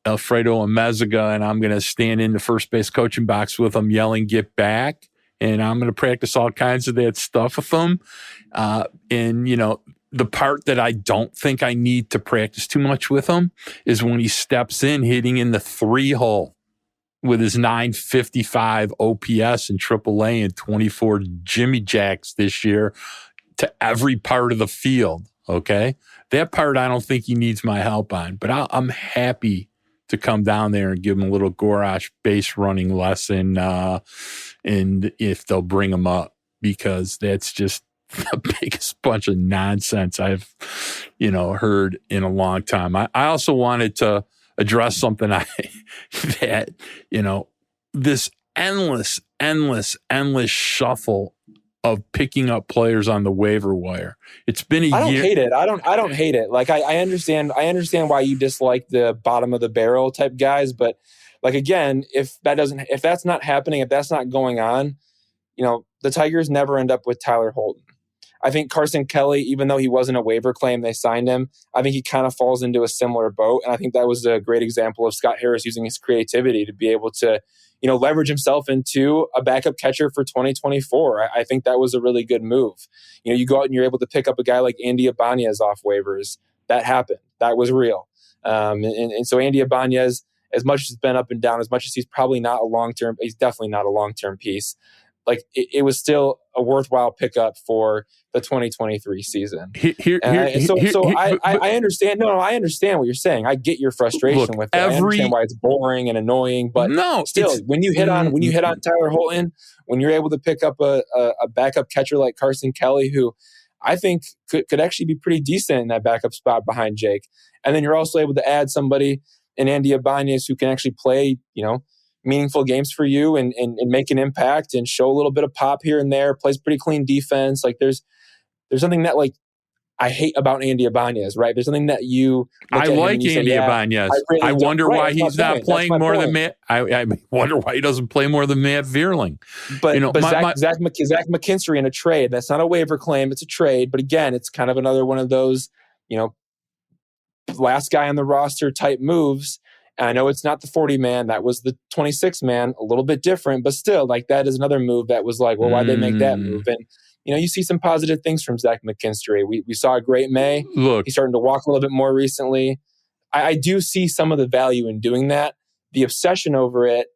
Alfredo Amezaga, and I'm going to stand in the first base coaching box with him yelling, "Get back." And I'm going to practice all kinds of that stuff with him. The part that I don't think I need to practice too much with him is when he steps in hitting in the 3-hole. With his 955 OPS in AAA and 24 Jimmy Jacks this year to every part of the field, okay? That part I don't think he needs my help on, but I'm happy to come down there and give him a little Gorash base running lesson and if they'll bring him up, because that's just the biggest bunch of nonsense I've, heard in a long time. I also wanted to address something this endless shuffle of picking up players on the waiver wire. It's been a year. I don't hate it. I don't hate it. Like I understand why you dislike the bottom of the barrel type guys, but like again, if that's not happening, if that's not going on, the Tigers never end up with Tyler Holton. I think Carson Kelly, even though he wasn't a waiver claim, they signed him. I think he kind of falls into a similar boat. And I think that was a great example of Scott Harris using his creativity to be able to, leverage himself into a backup catcher for 2024. I think that was a really good move. You go out and you're able to pick up a guy like Andy Ibanez off waivers. That happened. That was real. And so Andy Ibanez, as much as it's been up and down, as much as he's probably not a long-term, he's definitely not a long-term piece. Like it was still a worthwhile pickup for the 2023 season. I understand. No, I understand what you're saying. I get your frustration with that. I understand why it's boring and annoying, but still, when you hit on Tyler Holton, when you're able to pick up a backup catcher like Carson Kelly, who I think could actually be pretty decent in that backup spot behind Jake, and then you're also able to add somebody in Andy Ibanez who can actually play, meaningful games for you and make an impact and show a little bit of pop here and there, plays pretty clean defense. Like there's something that I hate about Andy Ibanez, right? There's something that I like Andy Ibanez. I wonder why he's not playing more than Matt. I wonder why he doesn't play more than Matt Vierling. But Zach McKinstry in a trade, that's not a waiver claim, it's a trade. But again, it's kind of another one of those, last guy on the roster type moves. And I know it's not the 40-man. That was the 26-man, a little bit different. But still, that is another move that was like, well, why'd they make that move? And, you see some positive things from Zach McKinstry. We saw a great May. Look, he's starting to walk a little bit more recently. I do see some of the value in doing that. The obsession over it,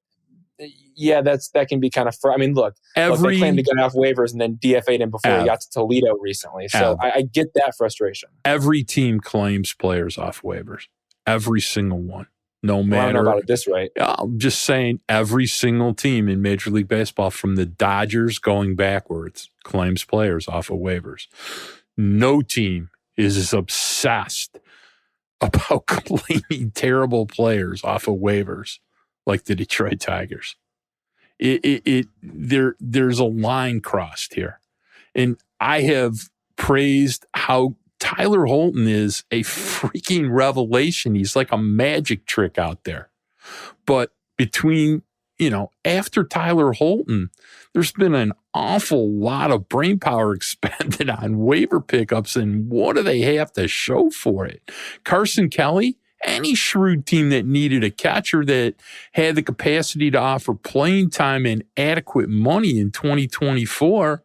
that can be kind of... look, they claimed to get off waivers and then DFA'd him before he got to Toledo recently. So I get that frustration. Every team claims players off waivers. Every single one. No matter. I don't know about it this right. I'm just saying every single team in Major League Baseball, from the Dodgers going backwards, claims players off of waivers. No team is as obsessed about claiming terrible players off of waivers like the Detroit Tigers. There's a line crossed here. And I have praised how Tyler Holton is a freaking revelation. He's like a magic trick out there. But between, after Tyler Holton, there's been an awful lot of brain power expended on waiver pickups. And what do they have to show for it? Carson Kelly, any shrewd team that needed a catcher that had the capacity to offer playing time and adequate money in 2024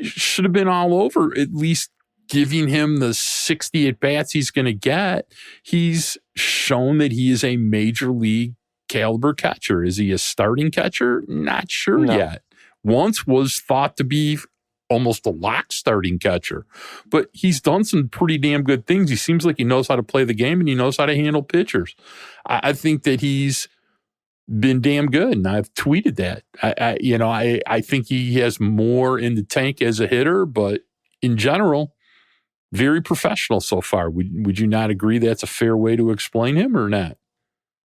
should have been all over at least giving him the 60 at-bats he's going to get. He's shown that he is a major league caliber catcher. Is he a starting catcher? Not sure yet. Once was thought to be almost a lock starting catcher. But he's done some pretty damn good things. He seems like he knows how to play the game and he knows how to handle pitchers. I think that he's been damn good, and I've tweeted that. I think he has more in the tank as a hitter, but in general, very professional so far. Would you not agree that's a fair way to explain him or not?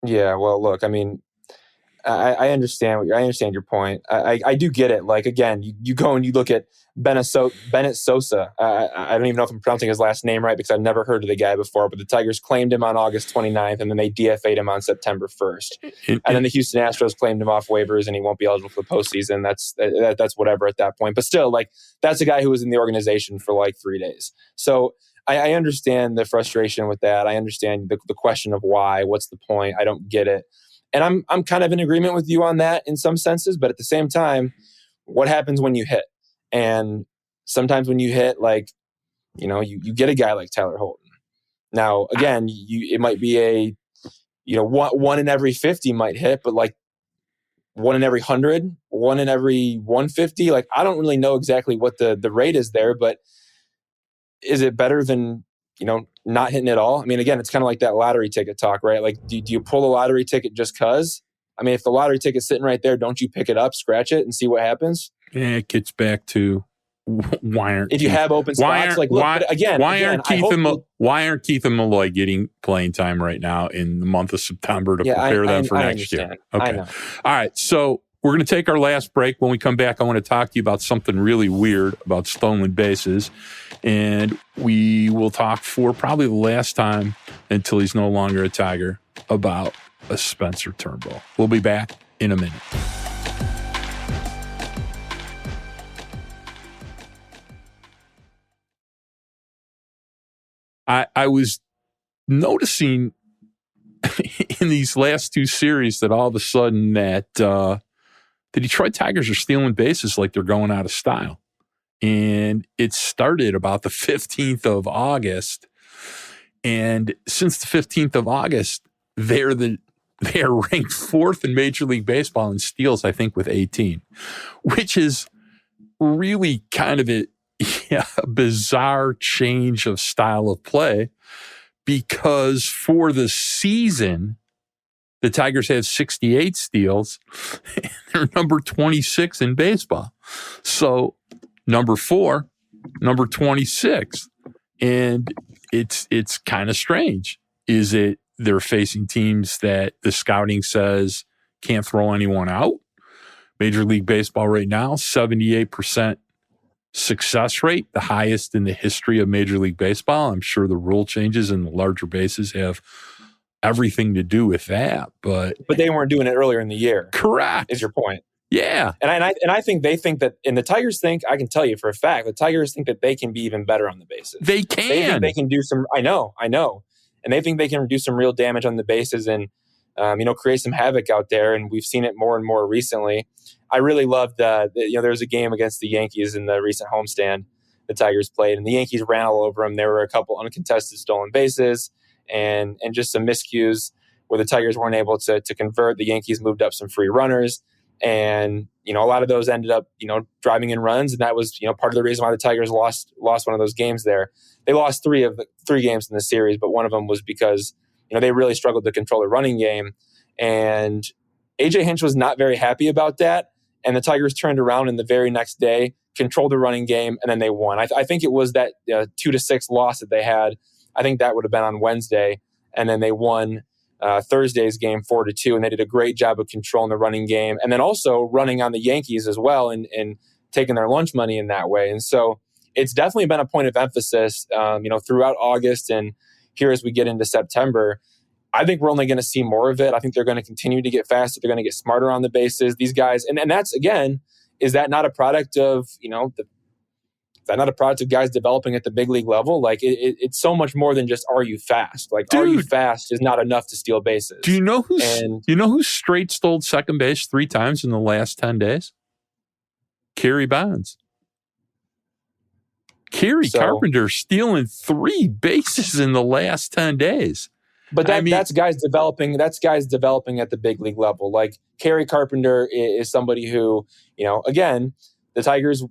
Yeah, well, look, I understand your point. I do get it. Like, again, you go and you look at Bennett Sosa. I don't even know if I'm pronouncing his last name right because I've never heard of the guy before, but the Tigers claimed him on August 29th, and then they DFA'd him on September 1st. And then the Houston Astros claimed him off waivers, and he won't be eligible for the postseason. That's whatever at that point. But still, that's a guy who was in the organization for 3 days. So I understand the frustration with that. I understand the question of why. What's the point? I don't get it. And I'm kind of in agreement with you on that in some senses, but at the same time, what happens when you hit? And sometimes when you hit, you get a guy like Tyler Holton. Now, again, it might be one in every 50 might hit, but one in every 100, one in every 150. I don't really know exactly what the rate is there, but is it better than not hitting at all? Again, it's kind of like that lottery ticket talk, right? Do you pull the lottery ticket just because? If the lottery ticket's sitting right there, don't you pick it up, scratch it, and see what happens? Yeah, it gets back to why aren't if you have open spots? Why aren't Keith and Malloy getting playing time right now in the month of September to prepare them for next year? Okay, I know. All right, so we're going to take our last break. When we come back, I want to talk to you about something really weird about stolen bases. And we will talk for probably the last time until he's no longer a Tiger about a Spencer Turnbull. We'll be back in a minute. I was noticing in these last two series that all of a sudden that the Detroit Tigers are stealing bases like they're going out of style. And it started about the 15th of August. And since the 15th of August, they're ranked fourth in Major League Baseball in steals, I think, with 18, which is really kind of a bizarre change of style of play, because for the season, the Tigers have 68 steals. They're number 26 in baseball. So number 4, number 26. And it's kind of strange. Is it they're facing teams that the scouting says can't throw anyone out? Major League Baseball right now, 78% success rate, the highest in the history of Major League Baseball. I'm sure the rule changes and the larger bases have everything to do with that. But they weren't doing it earlier in the year. Correct. Is your point. Yeah. And I think they think that, and the Tigers think, I can tell you for a fact, the Tigers think that they can be even better on the bases. They can. They think they can do some, I know. And they think they can do some real damage on the bases and, create some havoc out there. And we've seen it more and more recently. I really loved, there was a game against the Yankees in the recent homestand the Tigers played, and the Yankees ran all over them. There were a couple uncontested stolen bases and just some miscues where the Tigers weren't able to convert. The Yankees moved up some free runners. And, a lot of those ended up, driving in runs. And that was, part of the reason why the Tigers lost one of those games there. They lost 3 of the 3 games in the series, but one of them was because, they really struggled to control the running game. And A.J. Hinch was not very happy about that. And the Tigers turned around and the very next day, controlled the running game, and then they won. I think it was that 2-6 loss that they had. I think that would have been on Wednesday. And then they won Thursday's game 4-2, and they did a great job of controlling the running game and then also running on the Yankees as well and taking their lunch money in that way. And so it's definitely been a point of emphasis, throughout August and here as we get into September. I think we're only going to see more of it. I think they're going to continue to get faster. They're going to get smarter on the bases. These guys, and that's, again, is that not a product of, is that not a product of guys developing at the big league level? Like it's so much more than just, are you fast? Like, dude, are you fast is not enough to steal bases. Do you know who straight stole second base 3 times in the last 10 days? Kerry Bonds. Carpenter stealing 3 bases in the last 10 days. But that's guys developing. That's guys developing at the big league level. Like Kerry Carpenter is somebody who, again, the Tigers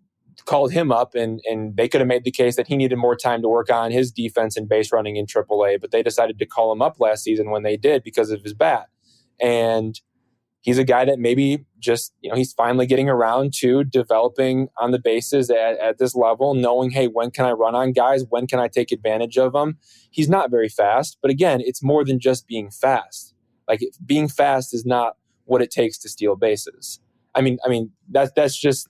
called him up and they could have made the case that he needed more time to work on his defense and base running in AAA, but they decided to call him up last season when they did because of his bat. And he's a guy that maybe just, he's finally getting around to developing on the bases at this level, knowing, hey, when can I run on guys? When can I take advantage of them? He's not very fast, but again, it's more than just being fast. Like being fast is not what it takes to steal bases. I mean, that's just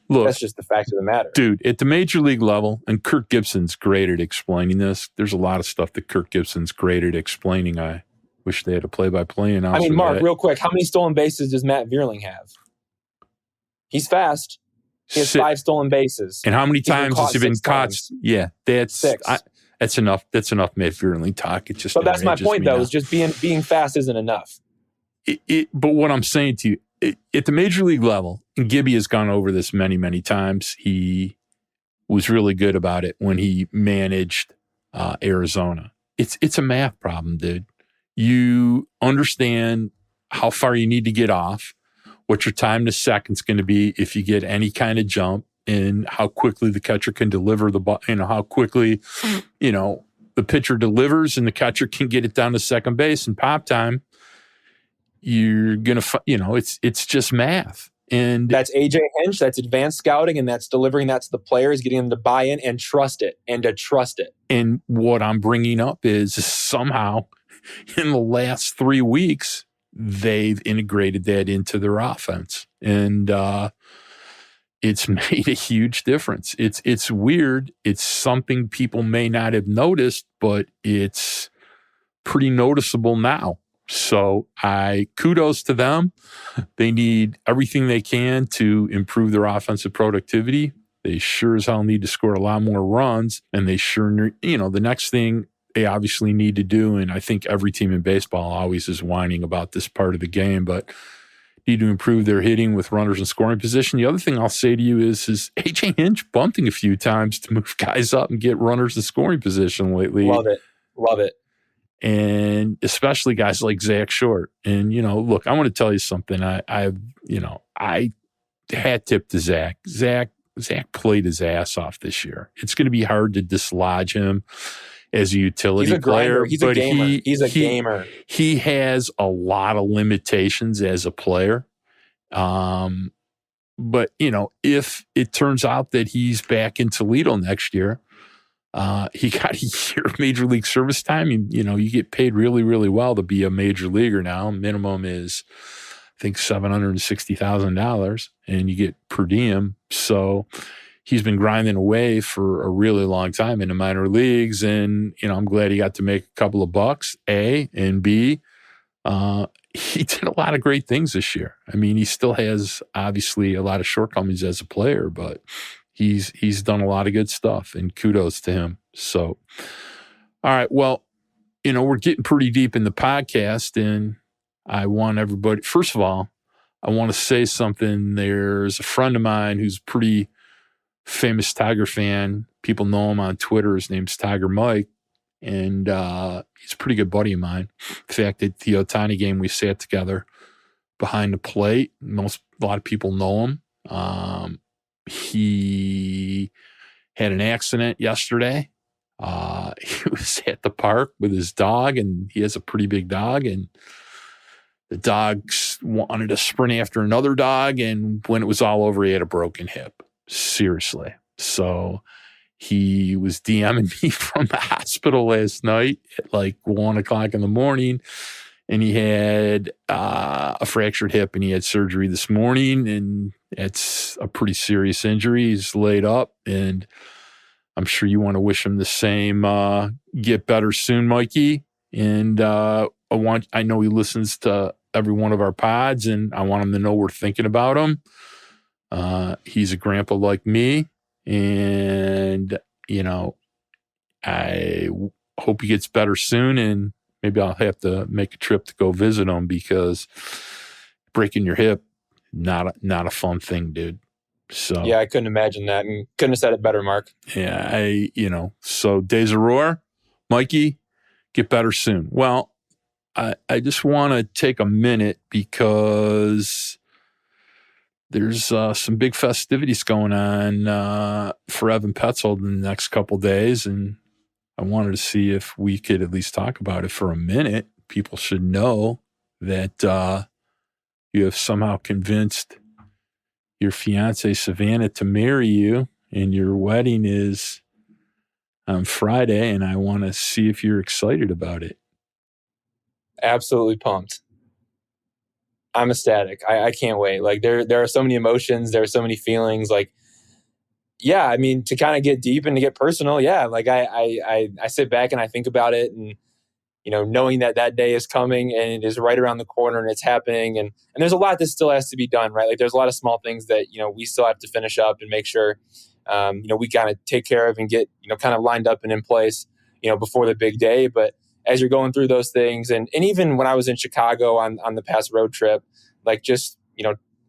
the fact of the matter. Dude, at the major league level, and Kirk Gibson's great at explaining this. There's a lot of stuff that Kirk Gibson's great at explaining. I wish they had a play-by-play announcer. Mark, real quick, how many stolen bases does Matt Vierling have? He's fast. He has 5 stolen bases. And how many times has he been caught? Yeah, that's 6. That's enough. That's enough Matt Vierling talk. It just. But that's my point, though. Is just being fast isn't enough. But what I'm saying to you, at the major league level, and Gibby has gone over this many, many times. He was really good about it when he managed Arizona. It's a math problem, dude. You understand how far you need to get off, what your time to second's going to be if you get any kind of jump, and how quickly the catcher can deliver the ball, how quickly, the pitcher delivers and the catcher can get it down to second base in pop time. You're going to, it's just math. And that's A.J. Hinch, that's advanced scouting, and that's delivering that to the players, getting them to buy in and trust it, and to trust it. And what I'm bringing up is somehow in the last 3 weeks, they've integrated that into their offense. And it's made a huge difference. It's weird. It's something people may not have noticed, but it's pretty noticeable now. So kudos to them. They need everything they can to improve their offensive productivity. They sure as hell need to score a lot more runs. And they sure, the next thing they obviously need to do, and I think every team in baseball always is whining about this part of the game, but need to improve their hitting with runners in scoring position. The other thing I'll say to you is AJ Hinch bunting a few times to move guys up and get runners in scoring position lately. Love it. And especially guys like Zach Short. And, look, I want to tell you something. I hat tip to Zach. Zach played his ass off this year. It's going to be hard to dislodge him as a utility player. He's a gamer. He has a lot of limitations as a player. But, if it turns out that he's back in Toledo next year, he got a year of major league service time. You get paid really, really well to be a major leaguer now. Minimum is, I think, $760,000, and you get per diem. So he's been grinding away for a really long time in the minor leagues, and I'm glad he got to make a couple of bucks. A and B, he did a lot of great things this year. I mean, he still has obviously a lot of shortcomings as a player, but he's done a lot of good stuff, and kudos to him. So, all right, well, we're getting pretty deep in the podcast, and I want everybody, first of all, I want to say something. There's a friend of mine who's a pretty famous Tiger fan. People know him on Twitter. His name's Tiger Mike, and he's a pretty good buddy of mine. In fact, at the Ohtani game, we sat together behind the plate. A lot of people know him. He had an accident yesterday. He was at the park with his dog, and he has a pretty big dog, and the dog wanted to sprint after another dog, and when it was all over, he had a broken hip. Seriously. So he was DMing me from the hospital last night at like 1 o'clock in the morning, and he had a fractured hip, and he had surgery this morning, and it's a pretty serious injury. He's laid up, and I'm sure you want to wish him the same. Get better soon, Mikey. And I know he listens to every one of our pods, and I want him to know we're thinking about him. He's a grandpa like me, and I hope he gets better soon, and maybe I'll have to make a trip to go visit him, because breaking your hip, not a fun thing, dude. So yeah, I couldn't imagine that, and couldn't have said it better, Mark. Yeah, so Days of Roar, Mikey, get better soon. Well, I just want to take a minute, because there's some big festivities going on for Evan Petzold in the next couple days, and I wanted to see if we could at least talk about it for a minute. People should know that you have somehow convinced your fiance Savannah to marry you, and your wedding is on Friday, and I want to see if you're excited about it. Absolutely pumped. I'm ecstatic. I can't wait. Like there are so many emotions. There are so many feelings. Like, yeah, I mean, to kind of get deep and to get personal. Yeah. Like I sit back and I think about it, and, knowing that day is coming and it is right around the corner and it's happening. And there's a lot that still has to be done, right? Like there's a lot of small things that, we still have to finish up and make sure, we kind of take care of and get, kind of lined up and in place, before the big day. But as you're going through those things, and even when I was in Chicago on the past road trip, like just,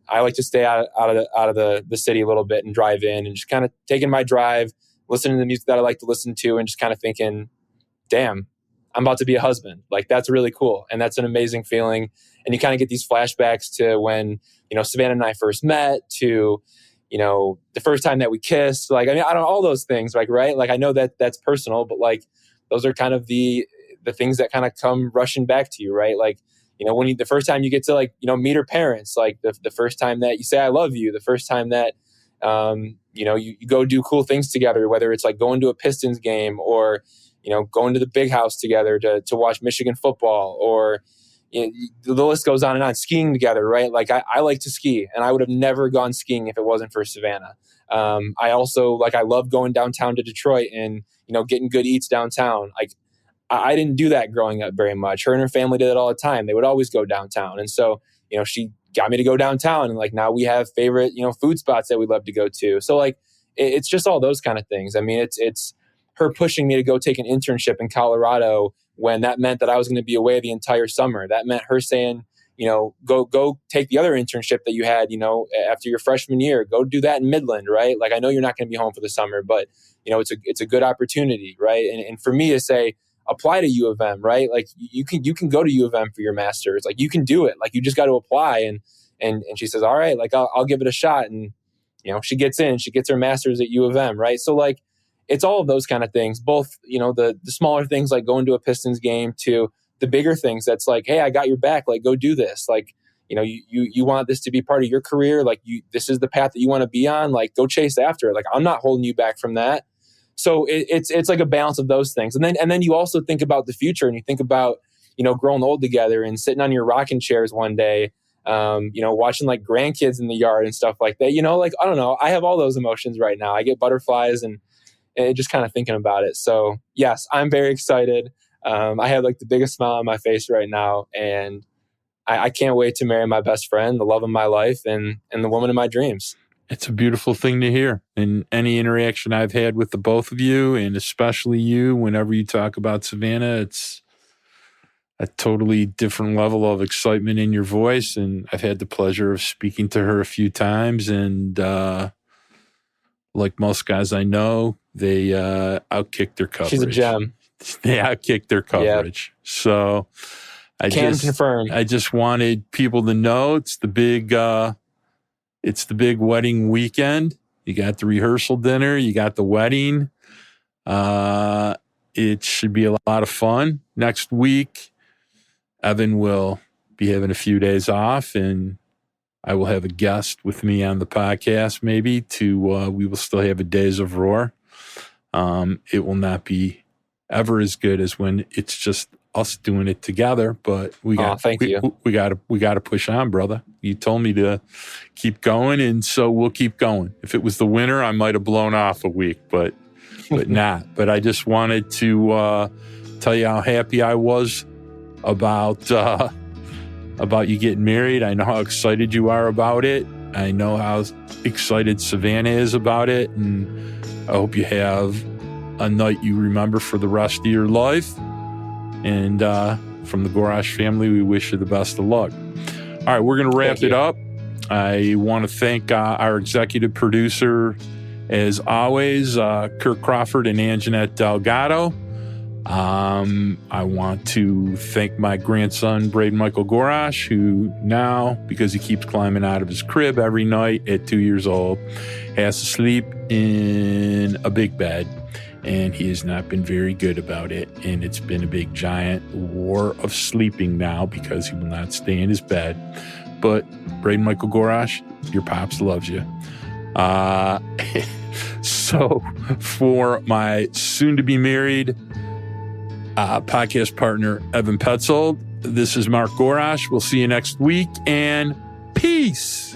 I like to stay out of the city a little bit and drive in and just kind of taking my drive, listening to the music that I like to listen to, and just kind of thinking, damn, I'm about to be a husband. Like that's really cool. And that's an amazing feeling. And you kind of get these flashbacks to when, Savannah and I first met, to, the first time that we kissed. Like, I mean, I don't know, all those things, like, right? Like I know that that's personal, but like those are kind of the things that kind of come rushing back to you, right? Like, when the first time you get to like, meet her parents, like the first time that you say, I love you, the first time that, you go do cool things together, whether it's like going to a Pistons game or, going to the big house together to watch Michigan football, or, the list goes on and on, skiing together, right? Like I like to ski, and I would have never gone skiing if it wasn't for Savannah. I also, like, I love going downtown to Detroit and, getting good eats downtown. Like, I didn't do that growing up very much. Her and her family did it all the time. They would always go downtown. And so, she got me to go downtown, and like now we have favorite, food spots that we love to go to. So like, it's just all those kind of things. I mean, it's her pushing me to go take an internship in Colorado when that meant that I was going to be away the entire summer. That meant her saying, go take the other internship that you had, after your freshman year, go do that in Midland, right? Like, I know you're not going to be home for the summer, but it's a good opportunity, right? And for me to say, apply to U of M, right? Like you can go to U of M for your master's, like you can do it, like you just got to apply. And she says, all right, like I'll give it a shot. And, she gets her master's at U of M, right? So like, it's all of those kind of things, both, the smaller things like going to a Pistons game to the bigger things that's like, hey, I got your back, like go do this. Like, you want this to be part of your career. Like this is the path that you want to be on, like go chase after it. Like I'm not holding you back from that. So it's like a balance of those things. And then you also think about the future, and you think about, growing old together and sitting on your rocking chairs one day, watching like grandkids in the yard and stuff like that, like, I don't know, I have all those emotions right now. I get butterflies and just kind of thinking about it. So yes, I'm very excited. I have like the biggest smile on my face right now. And I can't wait to marry my best friend, the love of my life, and the woman of my dreams. It's a beautiful thing to hear. And any interaction I've had with the both of you, and especially you, whenever you talk about Savannah, it's a totally different level of excitement in your voice. And I've had the pleasure of speaking to her a few times. And like most guys I know, they outkick their coverage. She's a gem. They outkick their coverage. Yep. So I confirm. I just wanted people to know it's the big wedding weekend. You got the rehearsal dinner. You got the wedding. It should be a lot of fun. Next week, Evan will be having a few days off, and I will have a guest with me on the podcast maybe we will still have a Days of Roar. It will not be ever as good as when it's just us doing it together, but we got to push on, brother. You told me to keep going, and so we'll keep going. If it was the winter, I might have blown off a week, but not. But I just wanted to tell you how happy I was about you getting married. I know how excited you are about it. I know how excited Savannah is about it, and I hope you have a night you remember for the rest of your life. And from the Gorash family, we wish you the best of luck. All right, we're going to wrap it up. I want to thank our executive producer, as always, Kirk Crawford and Anjanette Delgado. I want to thank my grandson, Braden Michael Gorash, who now, because he keeps climbing out of his crib every night at 2 years old, has to sleep in a big bed. And he has not been very good about it. And it's been a big, giant war of sleeping now because he will not stay in his bed. But Braden Michael Gorash, your pops loves you. So for my soon-to-be married podcast partner, Evan Petzold, this is Mark Gorash. We'll see you next week, and peace.